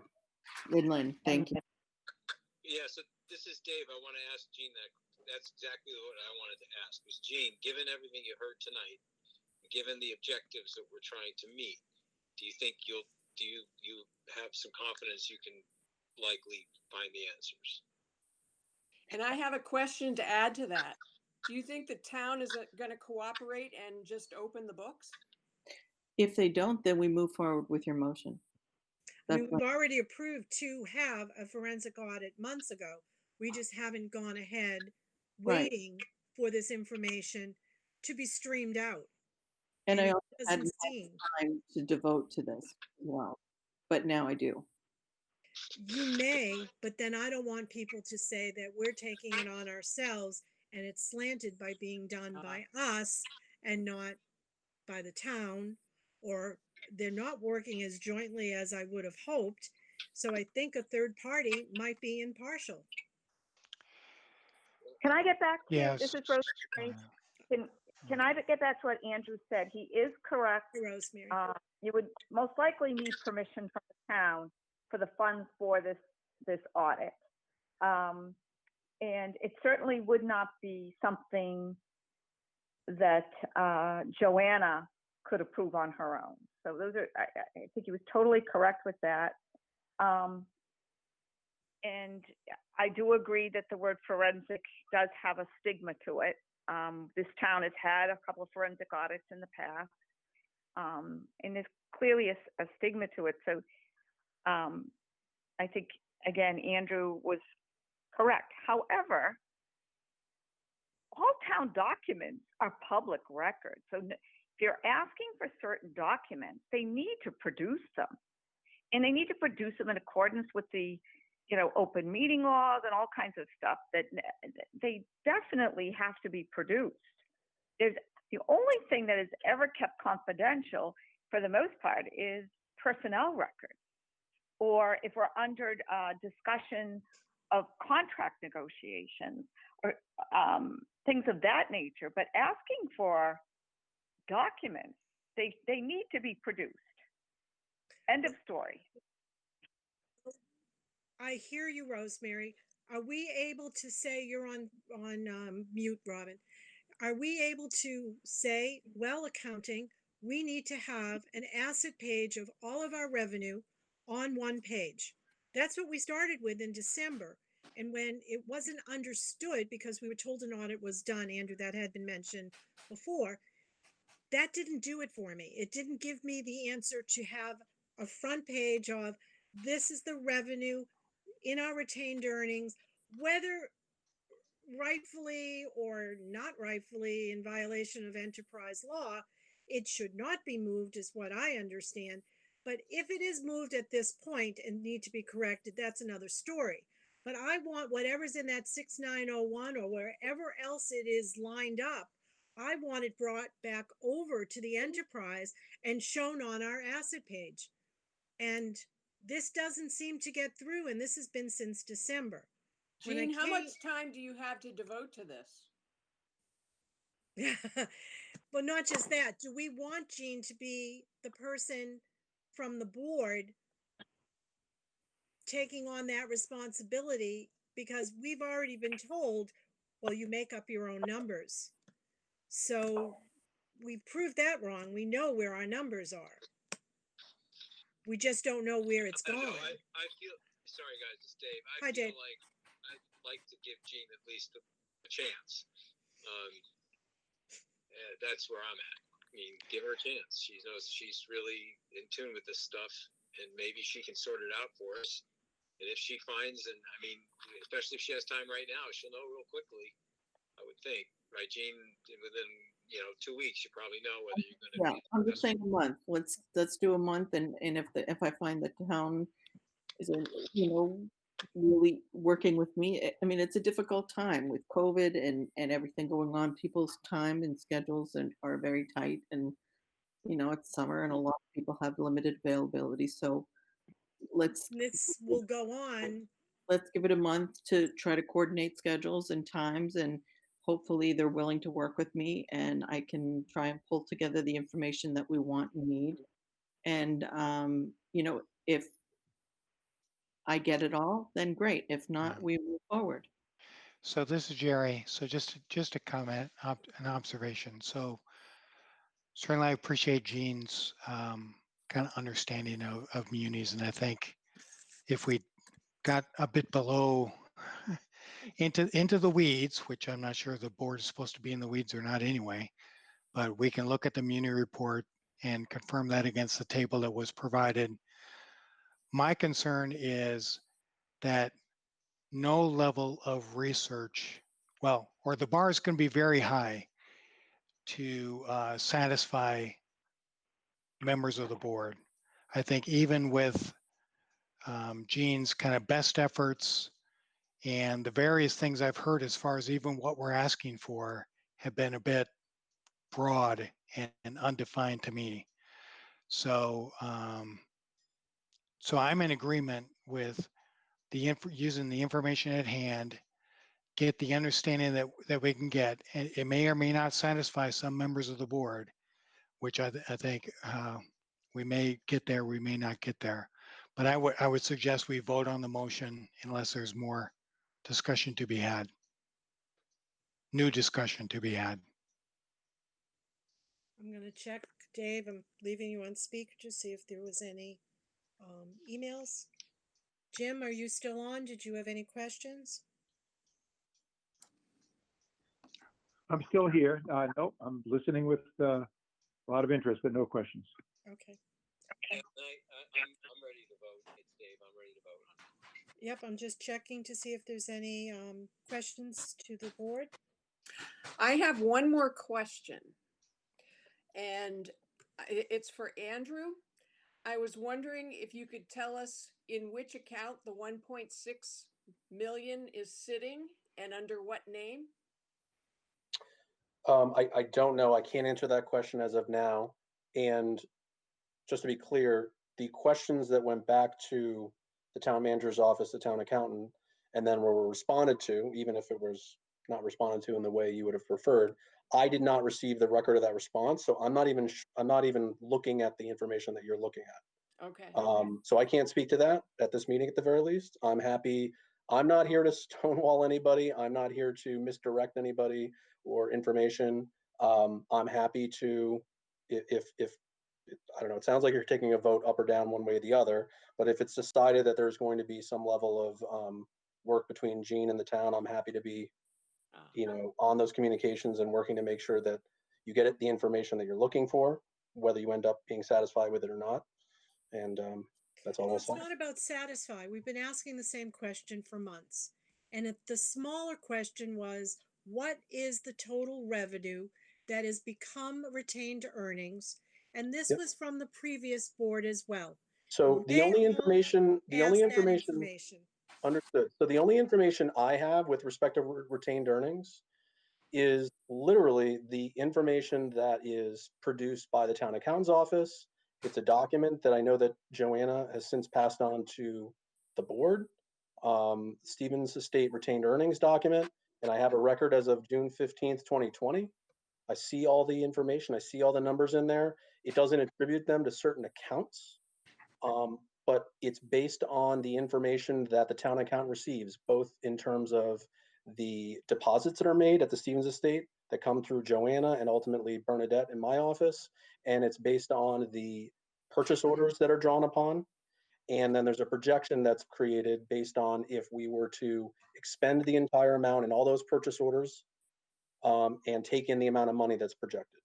Lynn. Thank you. Yeah, so this is Dave. I want to ask Jean that's exactly what I wanted to ask. Was Jean, given everything you heard tonight, given the objectives that we're trying to meet, do you think you have some confidence you can likely find the answers? And I have a question to add to that. Do you think the town is going to cooperate and just open the books? If they don't, then we move forward with your motion. I That's mean, we've already approved to have a forensic audit months ago. We just haven't gone ahead Right. waiting for this information to be streamed out. and I it also had doesn't seem. time to devote to this as well, but now I do. You may, but then I don't want people to say that we're taking it on ourselves and it's slanted by being done by us and not by the town, or they're not working as jointly as I would have hoped. So I think a third party might be impartial. Can I get back to, Yes. this is Rosemary. Can I get back to what Andrew said? He is correct. Rosemary. You would most likely need permission from the town for the funds for this audit. And it certainly would not be something that Joanna could approve on her own. So those are, I think he was totally correct with that. And I do agree that the word forensic does have a stigma to it. This town has had a couple of forensic audits in the past. And there's clearly a stigma to it. So I think, again, Andrew was correct. However, all town documents are public records. So if you're asking for certain documents, they need to produce them. And they need to produce them in accordance with the, open meeting laws and all kinds of stuff that they definitely have to be produced. There's the only thing that is ever kept confidential for the most part is personnel records. Or if we're under discussion of contract negotiations or things of that nature, but asking for documents, they need to be produced. End of story. I hear you, Rosemary. Are we able to say, you're on mute, Robin? Are we able to say, well, accounting, we need to have an asset page of all of our revenue on one page? That's what we started with in December. And when it wasn't understood, because we were told an audit was done, Andrew, that had been mentioned before, that didn't do it for me. It didn't give me the answer to have a front page of, this is the revenue in our retained earnings, whether rightfully or not rightfully in violation of enterprise law. It should not be moved, is what I understand. But if it is moved at this point and need to be corrected, that's another story. But I want whatever's in that 6901 or wherever else it is lined up, I want it brought back over to the enterprise and shown on our asset page. And this doesn't seem to get through, and this has been since December. Jean, how much time do you have to devote to this? Well, not just that. Do we want Jean to be the person from the board taking on that responsibility? Because we've already been told, well, you make up your own numbers. So we proved that wrong. We know where our numbers are. We just don't know where it's gone. I feel, sorry guys, it's Dave. Hi, feel Dave. like I'd like to give Jean at least a chance. That's where I'm at. I mean, give her a chance. She knows she's really in tune with this stuff, and maybe she can sort it out for us. And if she finds, and I mean, especially if she has time right now, she'll know real quickly, I would think. Right, Jean? Within 2 weeks, you probably know whether you're going to. Yeah, I'm just saying a month. Let's do a month, and if I find the town isn't really working with me, I mean, it's a difficult time with COVID and everything going on. People's time and schedules are very tight, and it's summer and a lot of people have limited availability. So This will go on. Let's give it a month to try to coordinate schedules and times, and hopefully they're willing to work with me and I can try and pull together the information that we want and need. And, if I get it all, then great. If not, we move forward. So this is Jerry. So just a comment, an observation. So certainly I appreciate Jean's kind of understanding of munis. And I think if we got a bit below into the weeds, which I'm not sure the board is supposed to be in the weeds or not anyway, but we can look at the muni report and confirm that against the table that was provided. My concern is that no level of research, or the bar is going to be very high to satisfy members of the board. I think even with Jean's kind of best efforts and the various things I've heard as far as even what we're asking for have been a bit broad and undefined to me. So, so I'm in agreement with using the information at hand get the understanding that we can get. And it may or may not satisfy some members of the board, which I think we may get there, we may not get there. But I would suggest we vote on the motion unless there's more discussion to be had. New discussion to be had. I'm going to check, Dave. I'm leaving you on speaker to see if there was any emails. Jim, are you still on? Did you have any questions? I'm still here. Nope, I'm listening with a lot of interest, but no questions. Okay. I'm ready to vote. It's Dave. I'm ready to vote on it. Yep, I'm just checking to see if there's any questions to the board. I have one more question, and it's for Andrew. I was wondering if you could tell us in which account the 1.6 million is sitting and under what name? I don't know. I can't answer that question as of now. And just to be clear, the questions that went back to the town manager's office, the town accountant, and then were responded to, even if it was not responded to in the way you would have preferred, I did not receive the record of that response. So I'm not even looking at the information that you're looking at. Okay. So I can't speak to that at this meeting at the very least. I'm happy. I'm not here to stonewall anybody. I'm not here to misdirect anybody or information. I'm happy to, if I don't know, it sounds like you're taking a vote up or down one way or the other, but if it's decided that there's going to be some level of work between Gene and the town, I'm happy to be, on those communications and working to make sure that you get the information that you're looking for, whether you end up being satisfied with it or not. And that's all Well, I'll it's say. not about satisfy. We've been asking the same question for months. And the smaller question was, what is the total revenue that has become retained earnings? And this Yep. was from the previous board as well. So the They only all information, information. understood. So the only information I have with respect to retained earnings is literally the information that is produced by the town accountant's office. It's a document that I know that Joanna has since passed on to the board. Stevens Estate retained earnings document, and I have a record as of June 15th, 2020. I see all the information. I see all the numbers in there. It doesn't attribute them to certain accounts, but it's based on the information that the town accountant receives, both in terms of the deposits that are made at the Stevens Estate that come through Joanna and ultimately Bernadette in my office. And it's based on the purchase orders that are drawn upon. And then there's a projection that's created based on if we were to expend the entire amount in all those purchase orders and take in the amount of money that's projected.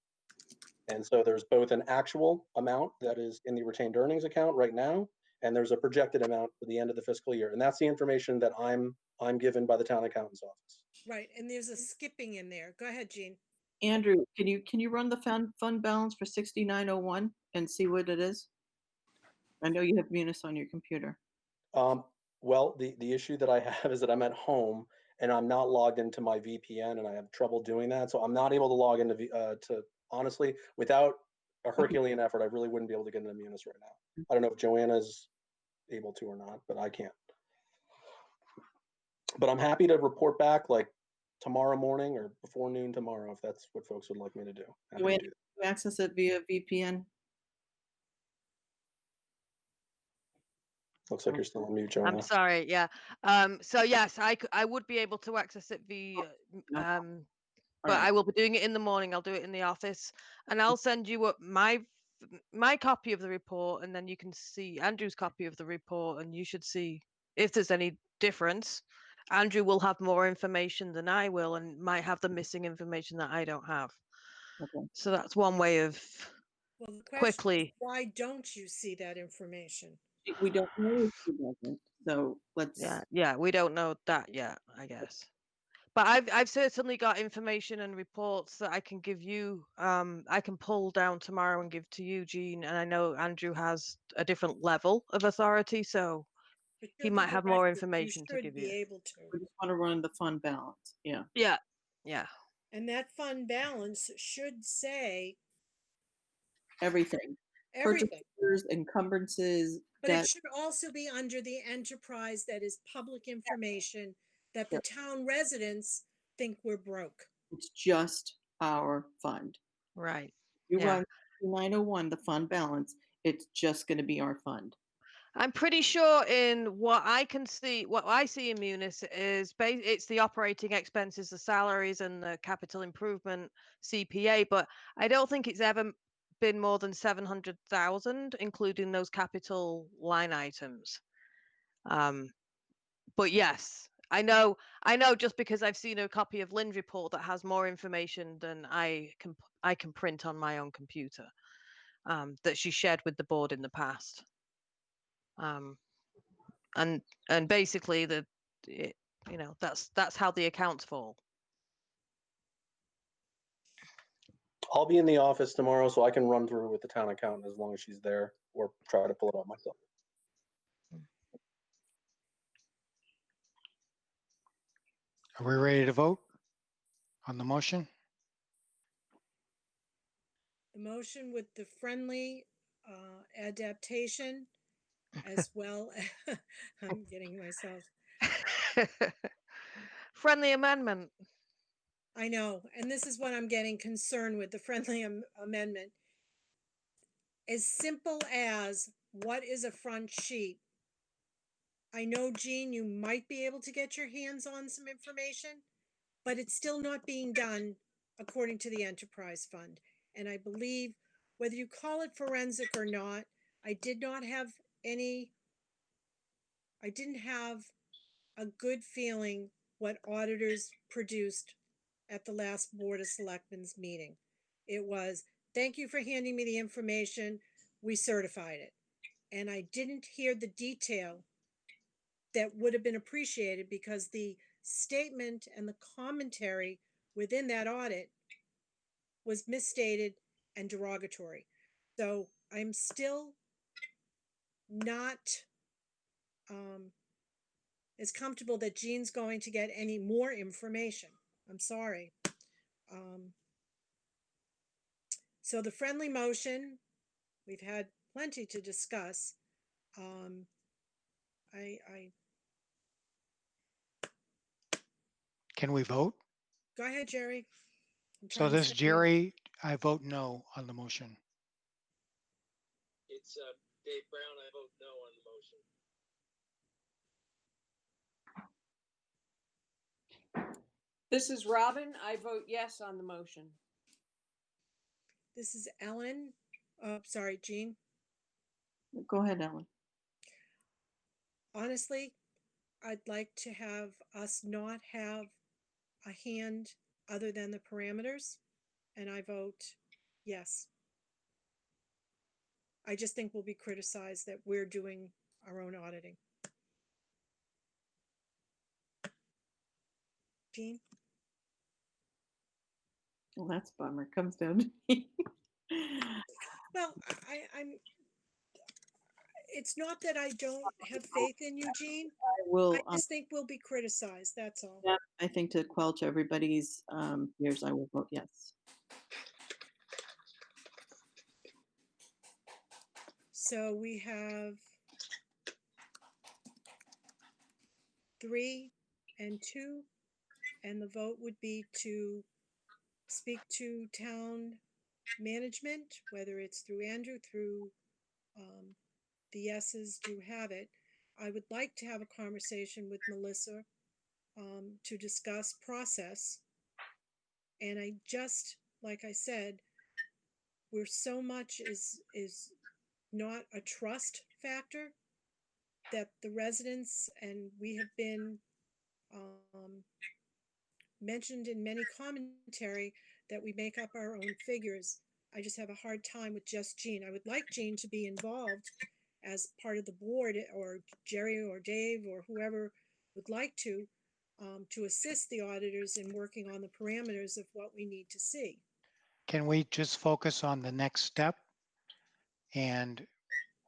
And so there's both an actual amount that is in the retained earnings account right now, and there's a projected amount for the end of the fiscal year. And that's the information that I'm given by the town accountant's office. Right, and there's a skipping in there. Go ahead, Jean. Andrew, can you run the fund balance for 6901 and see what it is? I know you have Munis on your computer. Well, the issue that I have is that I'm at home and I'm not logged into my VPN, and I have trouble doing that. So I'm not able to log into to honestly, without a Herculean effort, I really wouldn't be able to get into Munis right now. I don't know if Joanna's able to or not, but I can't. But I'm happy to report back like tomorrow morning or before noon tomorrow if that's what folks would like me to do. Joanna, can you access it via VPN? Looks like you're still on mute, Joanna. I'm sorry. Yeah. So yes, I would be able to access it via, but right. I will be doing it in the morning. I'll do it in the office, and I'll send you up my copy of the report, and then you can see Andrew's copy of the report, and you should see if there's any difference. Andrew will have more information than I will, and might have the missing information that I don't have. Okay. So that's one way of Well, the question quickly. is, why don't you see that information? We don't know if she doesn't, so let's. Yeah, we don't know that yet, I guess. But I've certainly got information and reports that I can give you. I can pull down tomorrow and give to you, Jean. And I know Andrew has a different level of authority, so But he you're might the have more director. information You to should give be you. able to. We just want to run the fund balance. Yeah. Yeah. And that fund balance should say Everything. everything. Purchase orders, encumbrances, But it debt. should also be under the enterprise that is public information that the town residents think we're broke. It's just our fund. Right. You Yeah. run 901, the fund balance, it's just going to be our fund. I'm pretty sure in what I can see, what I see in Munis is it's the operating expenses, the salaries, and the capital improvement CPA. But I don't think it's ever been more than 700,000, including those capital line items. But yes, I know just because I've seen a copy of Lynn's report that has more information than I can print on my own computer, that she shared with the board in the past. And basically that's how the accounts fall. I'll be in the office tomorrow, so I can run through with the town accountant as long as she's there, or try to pull it up myself. Are we ready to vote on the motion? The motion with the friendly adaptation as well. I'm getting myself. Friendly amendment. I know, and this is what I'm getting concerned with, the friendly amendment. As simple as, what is a front sheet? I know, Jean, you might be able to get your hands on some information, but it's still not being done according to the enterprise fund. And I believe, whether you call it forensic or not, I didn't have a good feeling what auditors produced at the last Board of Selectmen's meeting. It was, thank you for handing me the information, we certified it. And I didn't hear the detail that would have been appreciated, because the statement and the commentary within that audit was misstated and derogatory. So I'm still not as comfortable that Jean's going to get any more information. I'm sorry. So the friendly motion, we've had plenty to discuss. Can we vote? Go ahead, Jerry. So this Jerry, I vote no on the motion. It's Dave Brown. I vote no on the motion. This is Robin. I vote yes on the motion. This is Ellen. Sorry, Jean. Go ahead, Ellen. Honestly, I'd like to have us not have a hand other than the parameters, and I vote yes. I just think we'll be criticized that we're doing our own auditing. Jean? Well, that's a bummer. Comes down to me. Well, I'm. It's not that I don't have faith in you, Jean. I just think we'll be criticized. That's all. Yeah, I think to quelch everybody's fears, I will vote yes. So we have 3 and 2, and the vote would be to speak to town management, whether it's through Andrew, through the yeses do have it. I would like to have a conversation with Melissa to discuss process. And I just, like I said, where so much is not a trust factor, that the residents, and we have been mentioned in many commentary that we make up our own figures. I just have a hard time with just Jean. I would like Jean to be involved as part of the board, or Jerry or Dave or whoever would like to assist the auditors in working on the parameters of what we need to see. Can we just focus on the next step? And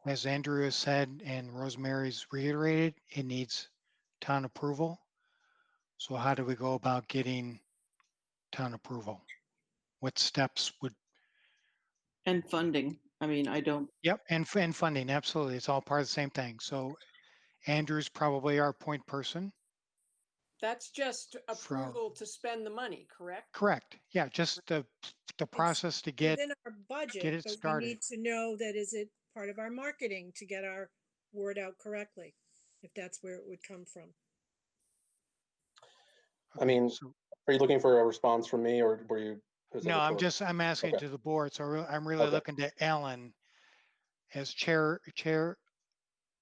as Andrew has said, and Rosemary's reiterated, it needs town approval. So how do we go about getting town approval? What steps would? And funding. I mean, I don't. Yep, and funding, absolutely. It's all part of the same thing. So Andrew's probably our point person. That's just From- approval to spend the money, correct? Correct. Yeah, just the process to get Within our budget, it but we started. need to know that is it part of our marketing to get our word out correctly, if that's where it would come from. I mean, So, are you looking for a response from me, or were you? was it no, I'm rhetorical? I'm asking Okay. to the board. So I'm really Okay. looking to Ellen as chair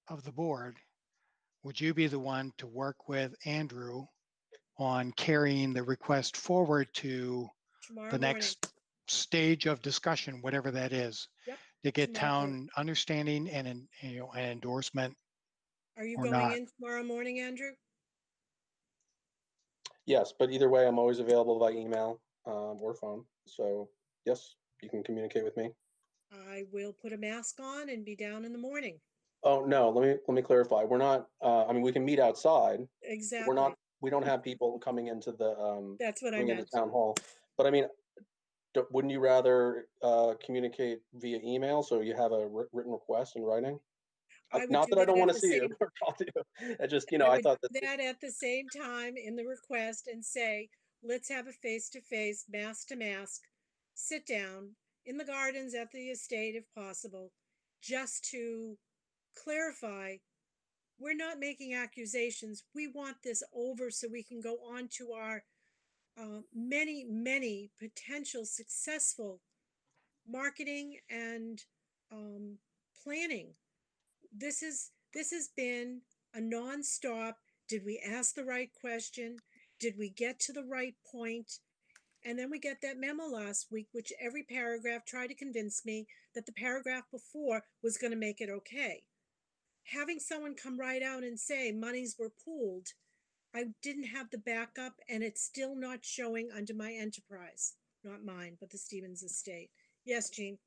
of the board. Would you be the one to work with Andrew on carrying the request forward to Tomorrow the morning. next stage of discussion, whatever that is, Yep. to get tomorrow morning. town understanding and an endorsement Are you or going not? in tomorrow morning, Andrew? Yes, but either way, I'm always available by email or phone. So yes, you can communicate with me. I will put a mask on and be down in the morning. Oh no, let me clarify. We're not. I mean, we can meet outside. Exactly. We're not. We don't have people coming into the That's what I coming into meant. town hall. But I mean, wouldn't you rather communicate via email so you have a written request in writing? I would Not do that I that don't at want to the see you same. or talk to you. I just, I I would thought do that. that at the same time in the request and say, let's have a face-to-face, mask to mask, sit down in the gardens at the estate if possible, just to clarify. We're not making accusations. We want this over so we can go on to our many, many potential successful marketing and planning. This has been a nonstop. Did we ask the right question? Did we get to the right point? And then we get that memo last week, which every paragraph tried to convince me that the paragraph before was going to make it okay. Having someone come right out and say monies were pooled, I didn't have the backup, and it's still not showing under my enterprise. Not mine, but the Stevens estate. Yes, Jean.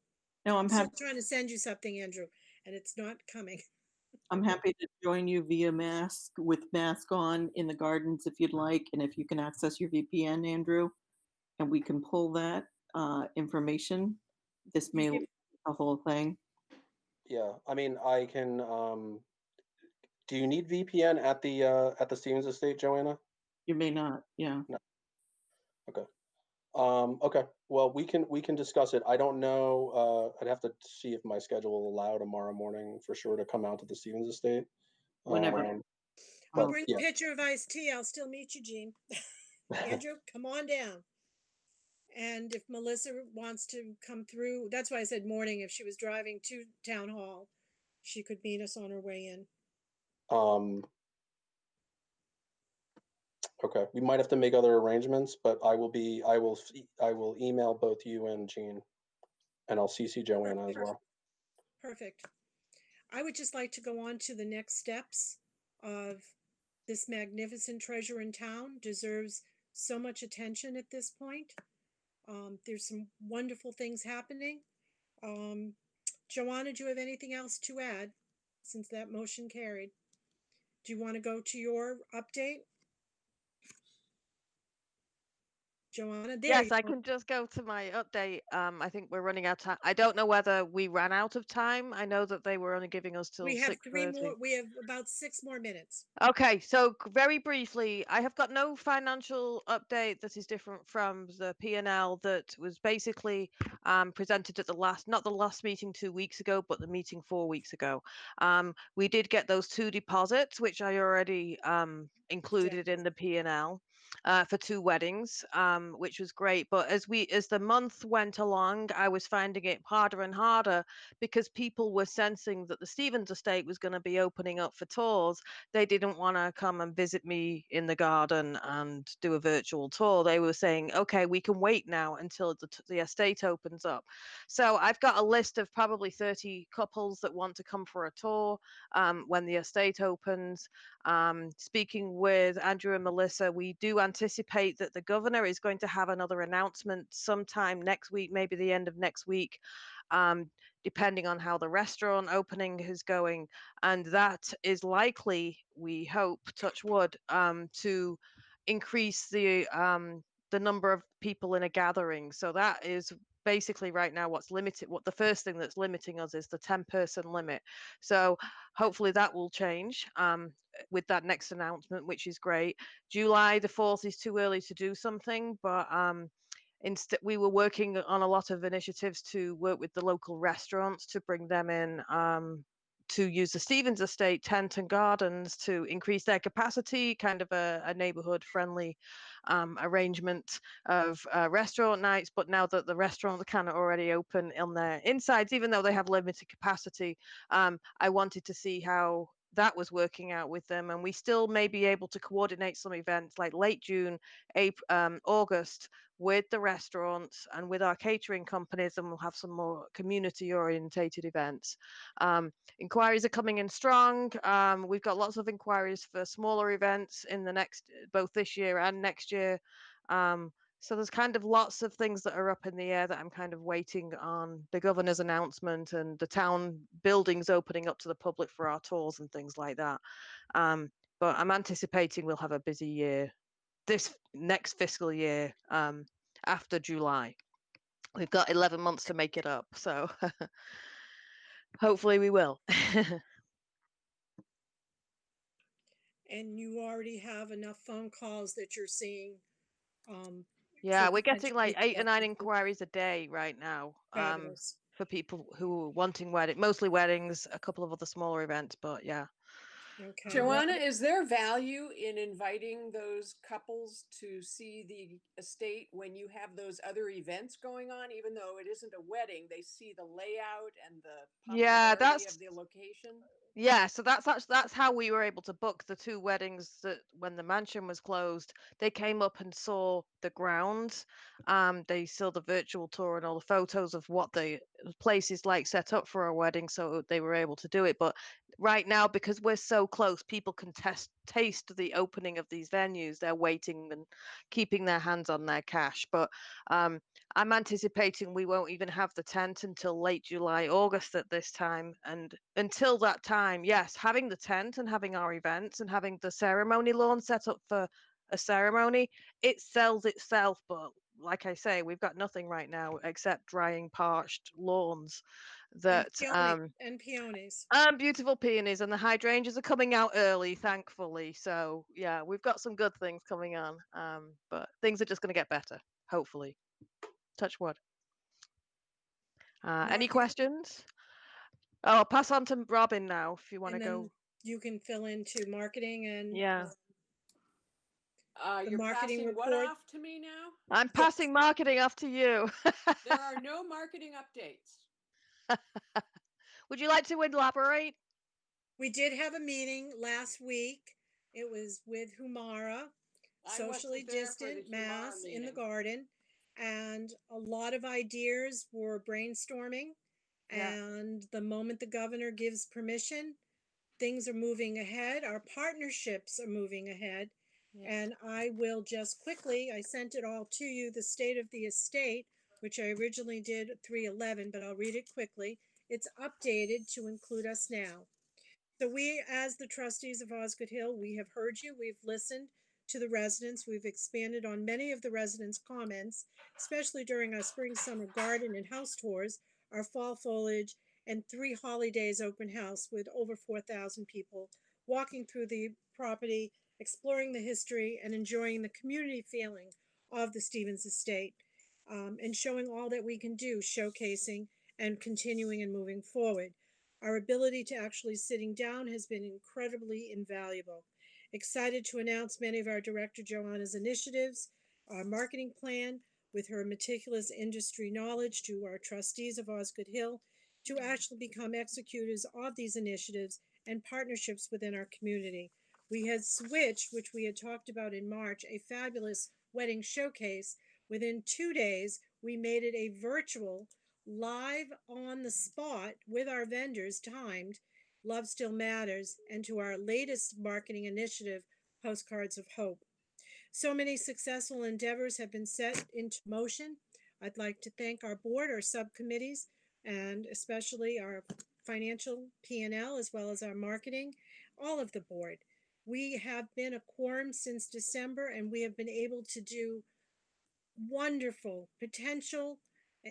No, I'm still trying to send you something, Andrew, and it's not coming. I'm happy to join you via mask with mask on in the gardens if you'd like, and if you can access your VPN, Andrew, and we can pull that information. This may lead the whole thing. Yeah, I mean, I can. Do you need VPN at the Stevens estate, Joanna? You may not. Yeah. No. Okay. Okay. Well, we can discuss it. I don't know. I'd have to see if my schedule will allow tomorrow morning for sure to come out to the Stevens estate. Whenever. I'll But bring yeah. a pitcher of iced tea. I'll still meet you, Jean. Andrew, come on down. And if Melissa wants to come through, that's why I said morning. If she was driving to town hall, she could meet us on her way in. Okay. We might have to make other arrangements, but I will email both you and Jean, and I'll CC Joanna as well. Perfect. I would just like to go on to the next steps of this magnificent treasure in town. Deserves so much attention at this point. There's some wonderful things happening. Joanna, do you have anything else to add since that motion carried? Do you want to go to your update? Joanna, there Yes, you I go. can just go to my update. I think we're running out of time. I don't know whether we ran out of time. I know that they were only giving us till We have 6:30. we have about 6 more minutes. Okay, so very briefly, I have got no financial update that is different from the P&L that was basically presented at the not the last meeting 2 weeks ago, but the meeting 4 weeks ago. We did get those 2 deposits, which I already included in the P&L. For 2 weddings, which was great. But as the month went along, I was finding it harder and harder because people were sensing that the Stevens estate was going to be opening up for tours. They didn't want to come and visit me in the garden and do a virtual tour. They were saying, okay, we can wait now until the estate opens up. So I've got a list of probably 30 couples that want to come for a tour when the estate opens. Speaking with Andrew and Melissa, we do anticipate that the governor is going to have another announcement sometime next week, maybe the end of next week, depending on how the restaurant opening is going. And that is likely, we hope, touch wood, to increase the number of people in a gathering. So that is basically right now what's limited. What the first thing that's limiting us is the 10-person limit. So hopefully that will change. with that next announcement, which is great. July the 4th is too early to do something, but instead we were working on a lot of initiatives to work with the local restaurants to bring them in to use the Stevens Estate tent and gardens to increase their capacity, kind of a neighborhood friendly arrangement of restaurant nights. But now that the restaurants are kind of already open on their insides, even though they have limited capacity, I wanted to see how that was working out with them, and we still may be able to coordinate some events like late June, April, August with the restaurants and with our catering companies, and we'll have some more community orientated events. Inquiries are coming in strong. We've got lots of inquiries for smaller events in the next, both this year and next year. So there's kind of lots of things that are up in the air that I'm kind of waiting on the governor's announcement and the town buildings opening up to the public for our tours and things like that. But I'm anticipating we'll have a busy year this next fiscal year after July. We've got 11 months to make it up, so hopefully we will. And you already have enough phone calls that you're seeing. Yeah, for we're getting like potentially 8 or 9 collecting. inquiries a day right now Fabulous. for people who are wanting mostly weddings, a couple of other smaller events, but yeah. Okay. Joanna, is there value in inviting those couples to see the estate when you have those other events going on? Even though it isn't a wedding, they see the layout and the Yeah, popularity of the location? yeah, so that's how we were able to book the 2 weddings that when the mansion was closed, they came up and saw the grounds. They saw the virtual tour and all the photos of what the place is like set up for a wedding, so they were able to do it. But right now, because we're so close, people can taste the opening of these venues. They're waiting and keeping their hands on their cash. But I'm anticipating we won't even have the tent until late July, August at this time. And until that time, yes, having the tent and having our events and having the ceremony lawn set up for a ceremony, it sells itself. But like I say, we've got nothing right now except drying parched lawns that And peonies. beautiful peonies, and the hydrangeas are coming out early, thankfully. So yeah, we've got some good things coming on. But things are just going to get better, hopefully. Touch wood. Any questions? Oh, I'll pass on to Robin now if you want to And then go. you can fill into marketing and Yeah. the You're marketing passing what report. off to me now? I'm passing marketing off to you. There are no marketing updates. Would you like to elaborate? We did have a meeting last week. It was with Humara, socially distant mass in the garden, and a lot of ideas were brainstorming. Yeah. And the moment the governor gives permission, things are moving ahead. Our partnerships are moving ahead. Yeah. And I will just quickly, I sent it all to you, the state of the estate, which I originally did 311, but I'll read it quickly. It's updated to include us now. So we, as the trustees of Osgood Hill, we have heard you. We've listened to the residents. We've expanded on many of the residents' comments, especially during our spring, summer garden and house tours, our fall foliage, and 3 holidays open house with over 4,000 people walking through the property, exploring the history, and enjoying the community feeling of the Stevens Estate, and showing all that we can do, showcasing and continuing and moving forward. Our ability to actually sitting down has been incredibly invaluable. Excited to announce many of our Director Joanna's initiatives, our marketing plan with her meticulous industry knowledge to our trustees of Osgood Hill to actually become executors of these initiatives and partnerships within our community. We had switched, which we had talked about in March, a fabulous wedding showcase. Within 2 days, we made it a virtual live on the spot with our vendors timed Love Still Matters, and to our latest marketing initiative, Postcards of Hope. So many successful endeavors have been set into motion. I'd like to thank our board, our subcommittees, and especially our financial P&L, as well as our marketing, all of the board. We have been a quorum since December, and we have been able to do wonderful potential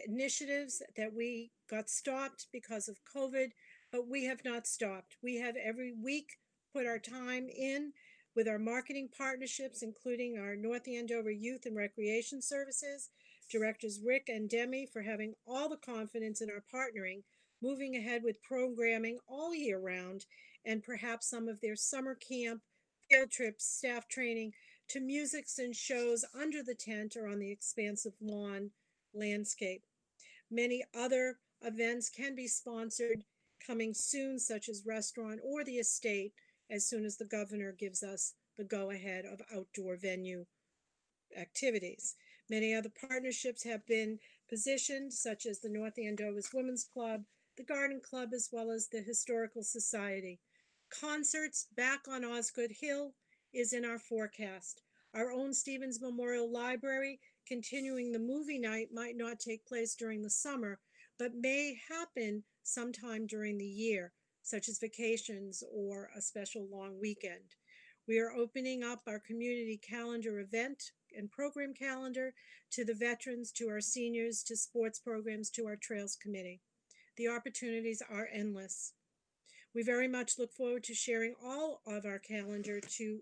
initiatives that we got stopped because of COVID, but we have not stopped. We have every week put our time in with our marketing partnerships, including our North Andover Youth and Recreation Services, Directors Rick and Demi for having all the confidence in our partnering, moving ahead with programming all year round, and perhaps some of their summer camp, field trips, staff training, to musics and shows under the tent or on the expansive lawn landscape. Many other events can be sponsored coming soon, such as restaurant or the estate, as soon as the governor gives us the go-ahead of outdoor venue activities. Many other partnerships have been positioned, such as the North Andover's Women's Club, the Garden Club, as well as the Historical Society. Concerts back on Osgood Hill is in our forecast. Our own Stevens Memorial Library continuing the movie night might not take place during the summer, but may happen sometime during the year, such as vacations or a special long weekend. We are opening up our community calendar event and program calendar to the veterans, to our seniors, to sports programs, to our trails committee. The opportunities are endless. We very much look forward to sharing all of our calendar to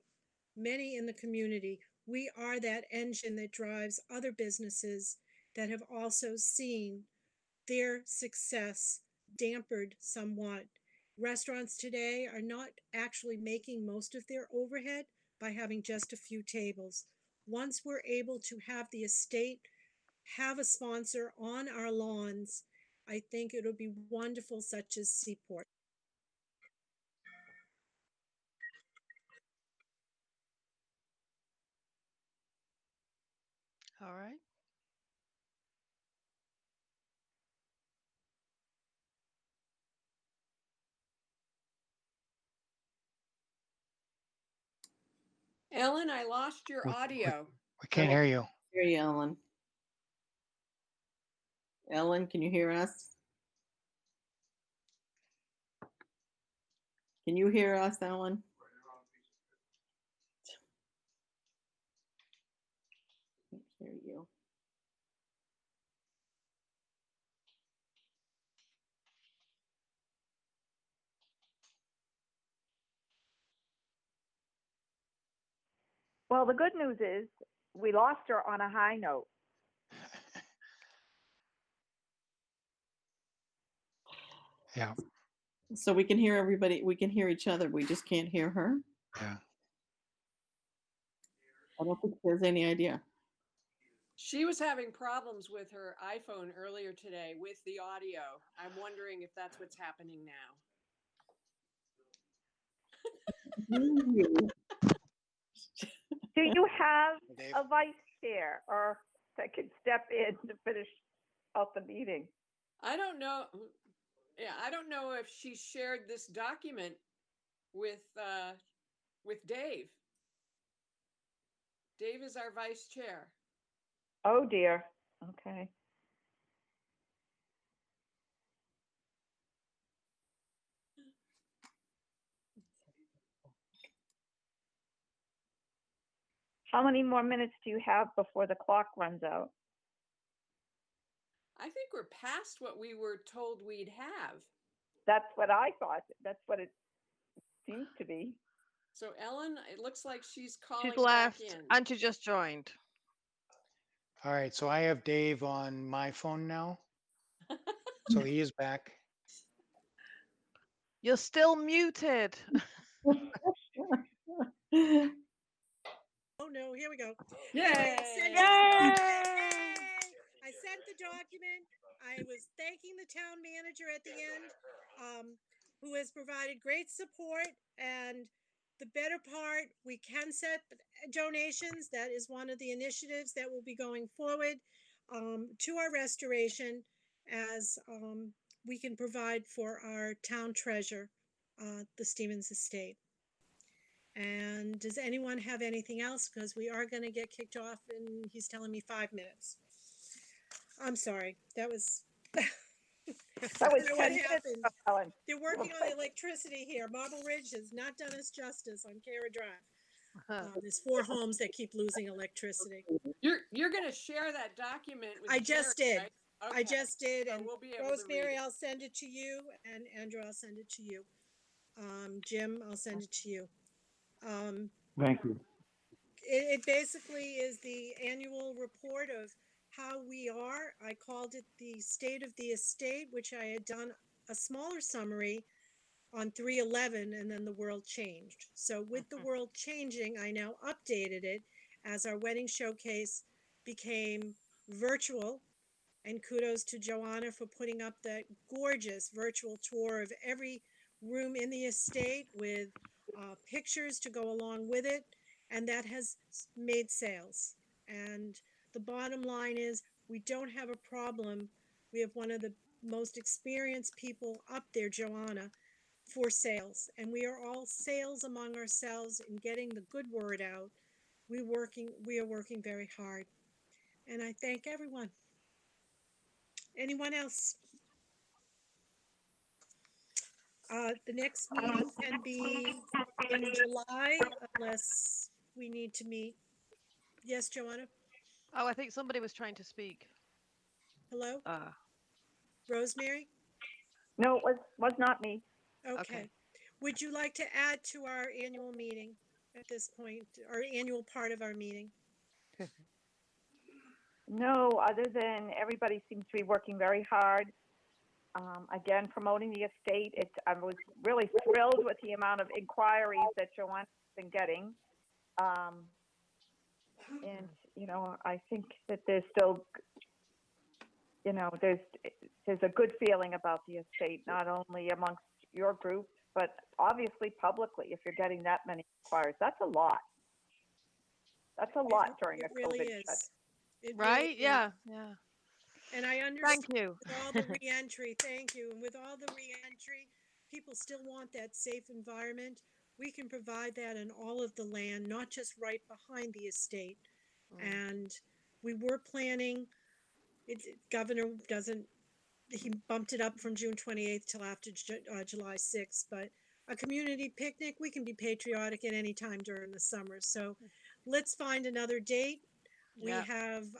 many in the community. We are that engine that drives other businesses that have also seen their success dampered somewhat. Restaurants today are not actually making most of their overhead by having just a few tables. Once we're able to have the estate have a sponsor on our lawns, I think it'll be wonderful, such as Seaport. All right. Ellen, I lost your We- audio. We can't hear you. Hear you, Ellen. Ellen, can you hear us? Can you hear us, Ellen? Can't hear you. Well, the good news is we lost her on a high note. Yeah, So we can hear everybody, we can hear each other, we just can't hear her? yeah. I don't think there's any idea. She was having problems with her iPhone earlier today with the audio. I'm wondering if that's what's happening now. Do you have Dave? a vice chair or that can step in to finish out the meeting? I don't know. Yeah, I don't know if she shared this document with Dave. Dave is our vice chair. Oh dear. Okay. How many more minutes do you have before the clock runs out? I think we're past what we were told we'd have. That's what I thought. That's what it seems to be. So Ellen, it looks like she's calling She's left back in. and she just joined. All right, so I have Dave on my phone now. So he is back. You're still muted. Oh no, here we go. Yay! Yay! I sent the document. I was thanking the town manager at the end, who has provided great support. And the better part, we can set donations. That is one of the initiatives that will be going forward to our restoration, as we can provide for our town treasure, the Stevens Estate. And does anyone have anything else? Because we are going to get kicked off and he's telling me 5 minutes. I'm sorry. That was. That was I don't know 10 what minutes, happened. Ellen. They're working on the electricity here. Marble Ridge has not done us justice on Cara Drive. There's 4 homes that keep losing electricity. You're going to share that document with I just Jerry, did. right? I just did. So And we'll be able to read Rosemary, it. I'll send it to you. And Andrew, I'll send it to you. Jim, I'll send it to you. Thank you. It basically is the annual report of how we are. I called it the state of the estate, which I had done a smaller summary on 3/11, and then the world changed. So with the world changing, I now updated it as our wedding showcase became virtual. And kudos to Joanna for putting up that gorgeous virtual tour of every room in the estate with pictures to go along with it. And that has made sales. And the bottom line is we don't have a problem. We have one of the most experienced people up there, Joanna, for sales. And we are all sales among ourselves in getting the good word out. We are working very hard. And I thank everyone. Anyone else? The next meeting can be in July unless we need to meet. Yes, Joanna? Oh, I think somebody was trying to speak. Hello? Ah, Rosemary? No, it was not me. Okay. Okay. Would you like to add to our annual meeting at this point, our annual part of our meeting? No, other than everybody seems to be working very hard. Again, promoting the estate. I was really thrilled with the amount of inquiries that Joanna's been getting. And, I think that there's still, there's a good feeling about the estate, not only amongst your group, but obviously publicly. If you're getting that many inquiries, that's a lot. That's a lot during a It really COVID shut. is. It really right? is. Yeah, yeah. And I understand. Thank you. With all the reentry, thank you. And with all the reentry, people still want that safe environment. We can provide that in all of the land, not just right behind the estate. And we were planning, Governor doesn't, he bumped it up from June 28th till after July 6th, but a community picnic, we can be patriotic at any time during the summer. So let's find another date. We Yeah. have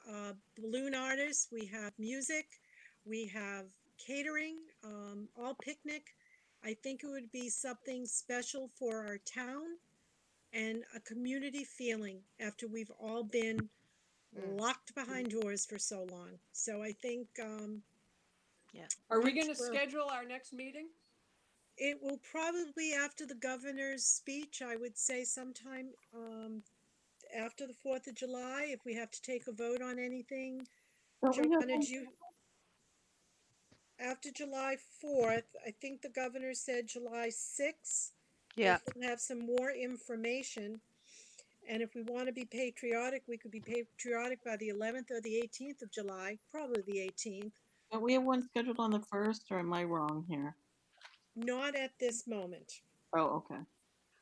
balloon artists, we have music, we have catering, all picnic. I think it would be something special for our town and a community feeling after we've all been locked behind doors for so long. So I think Are we going to Sure. schedule our next meeting? it will probably be after the governor's speech. I would say sometime after the 4th of July, if we have to take a vote on anything. Joanna, after July 4th, I think the governor said July 6th. Yeah. We'll have some more information. And if we want to be patriotic, we could be patriotic by the 11th or the 18th of July, probably the 18th. Don't we have one scheduled on the 1st, or am I wrong here? Not at this moment. Oh, okay.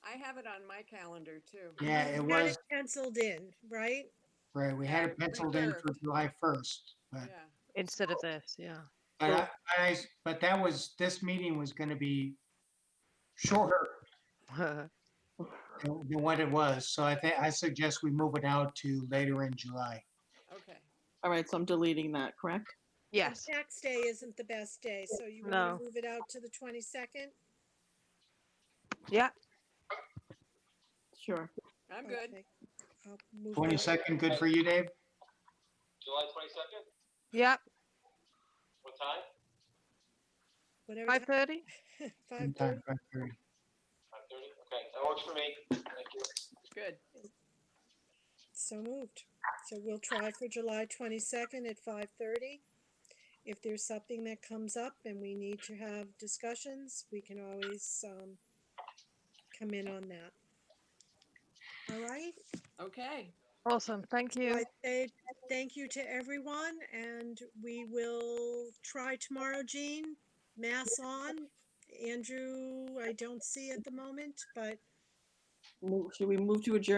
I have it on my calendar too. Yeah, it We had was, it penciled in, right? right, we had it penciled in for Reserved. July 1st, but, Yeah. Instead of this, yeah. but this meeting was gonna be shorter than what it was, so I suggest we move it out to later in July. Okay. All right, so I'm deleting that, correct? Yes. And tax day isn't the best day, so you want No. to move it out to the 22nd? Yeah. Sure. I'm good. Okay. I'll move it out. 22nd, good for you, Dave? July 22nd? Yeah. What time? Whatever. 5:30. 5:30. 5:30. 5:30? Okay, that works for me. Thank you. Good. So moved. So we'll try for July 22nd at 5:30. If there's something that comes up and we need to have discussions, we can always come in on that. All right. Okay. Awesome. Thank So you. I say thank you to everyone, and we will try tomorrow, Jean. Mass on. Andrew, I don't see at the moment, but Should we move to adjourn?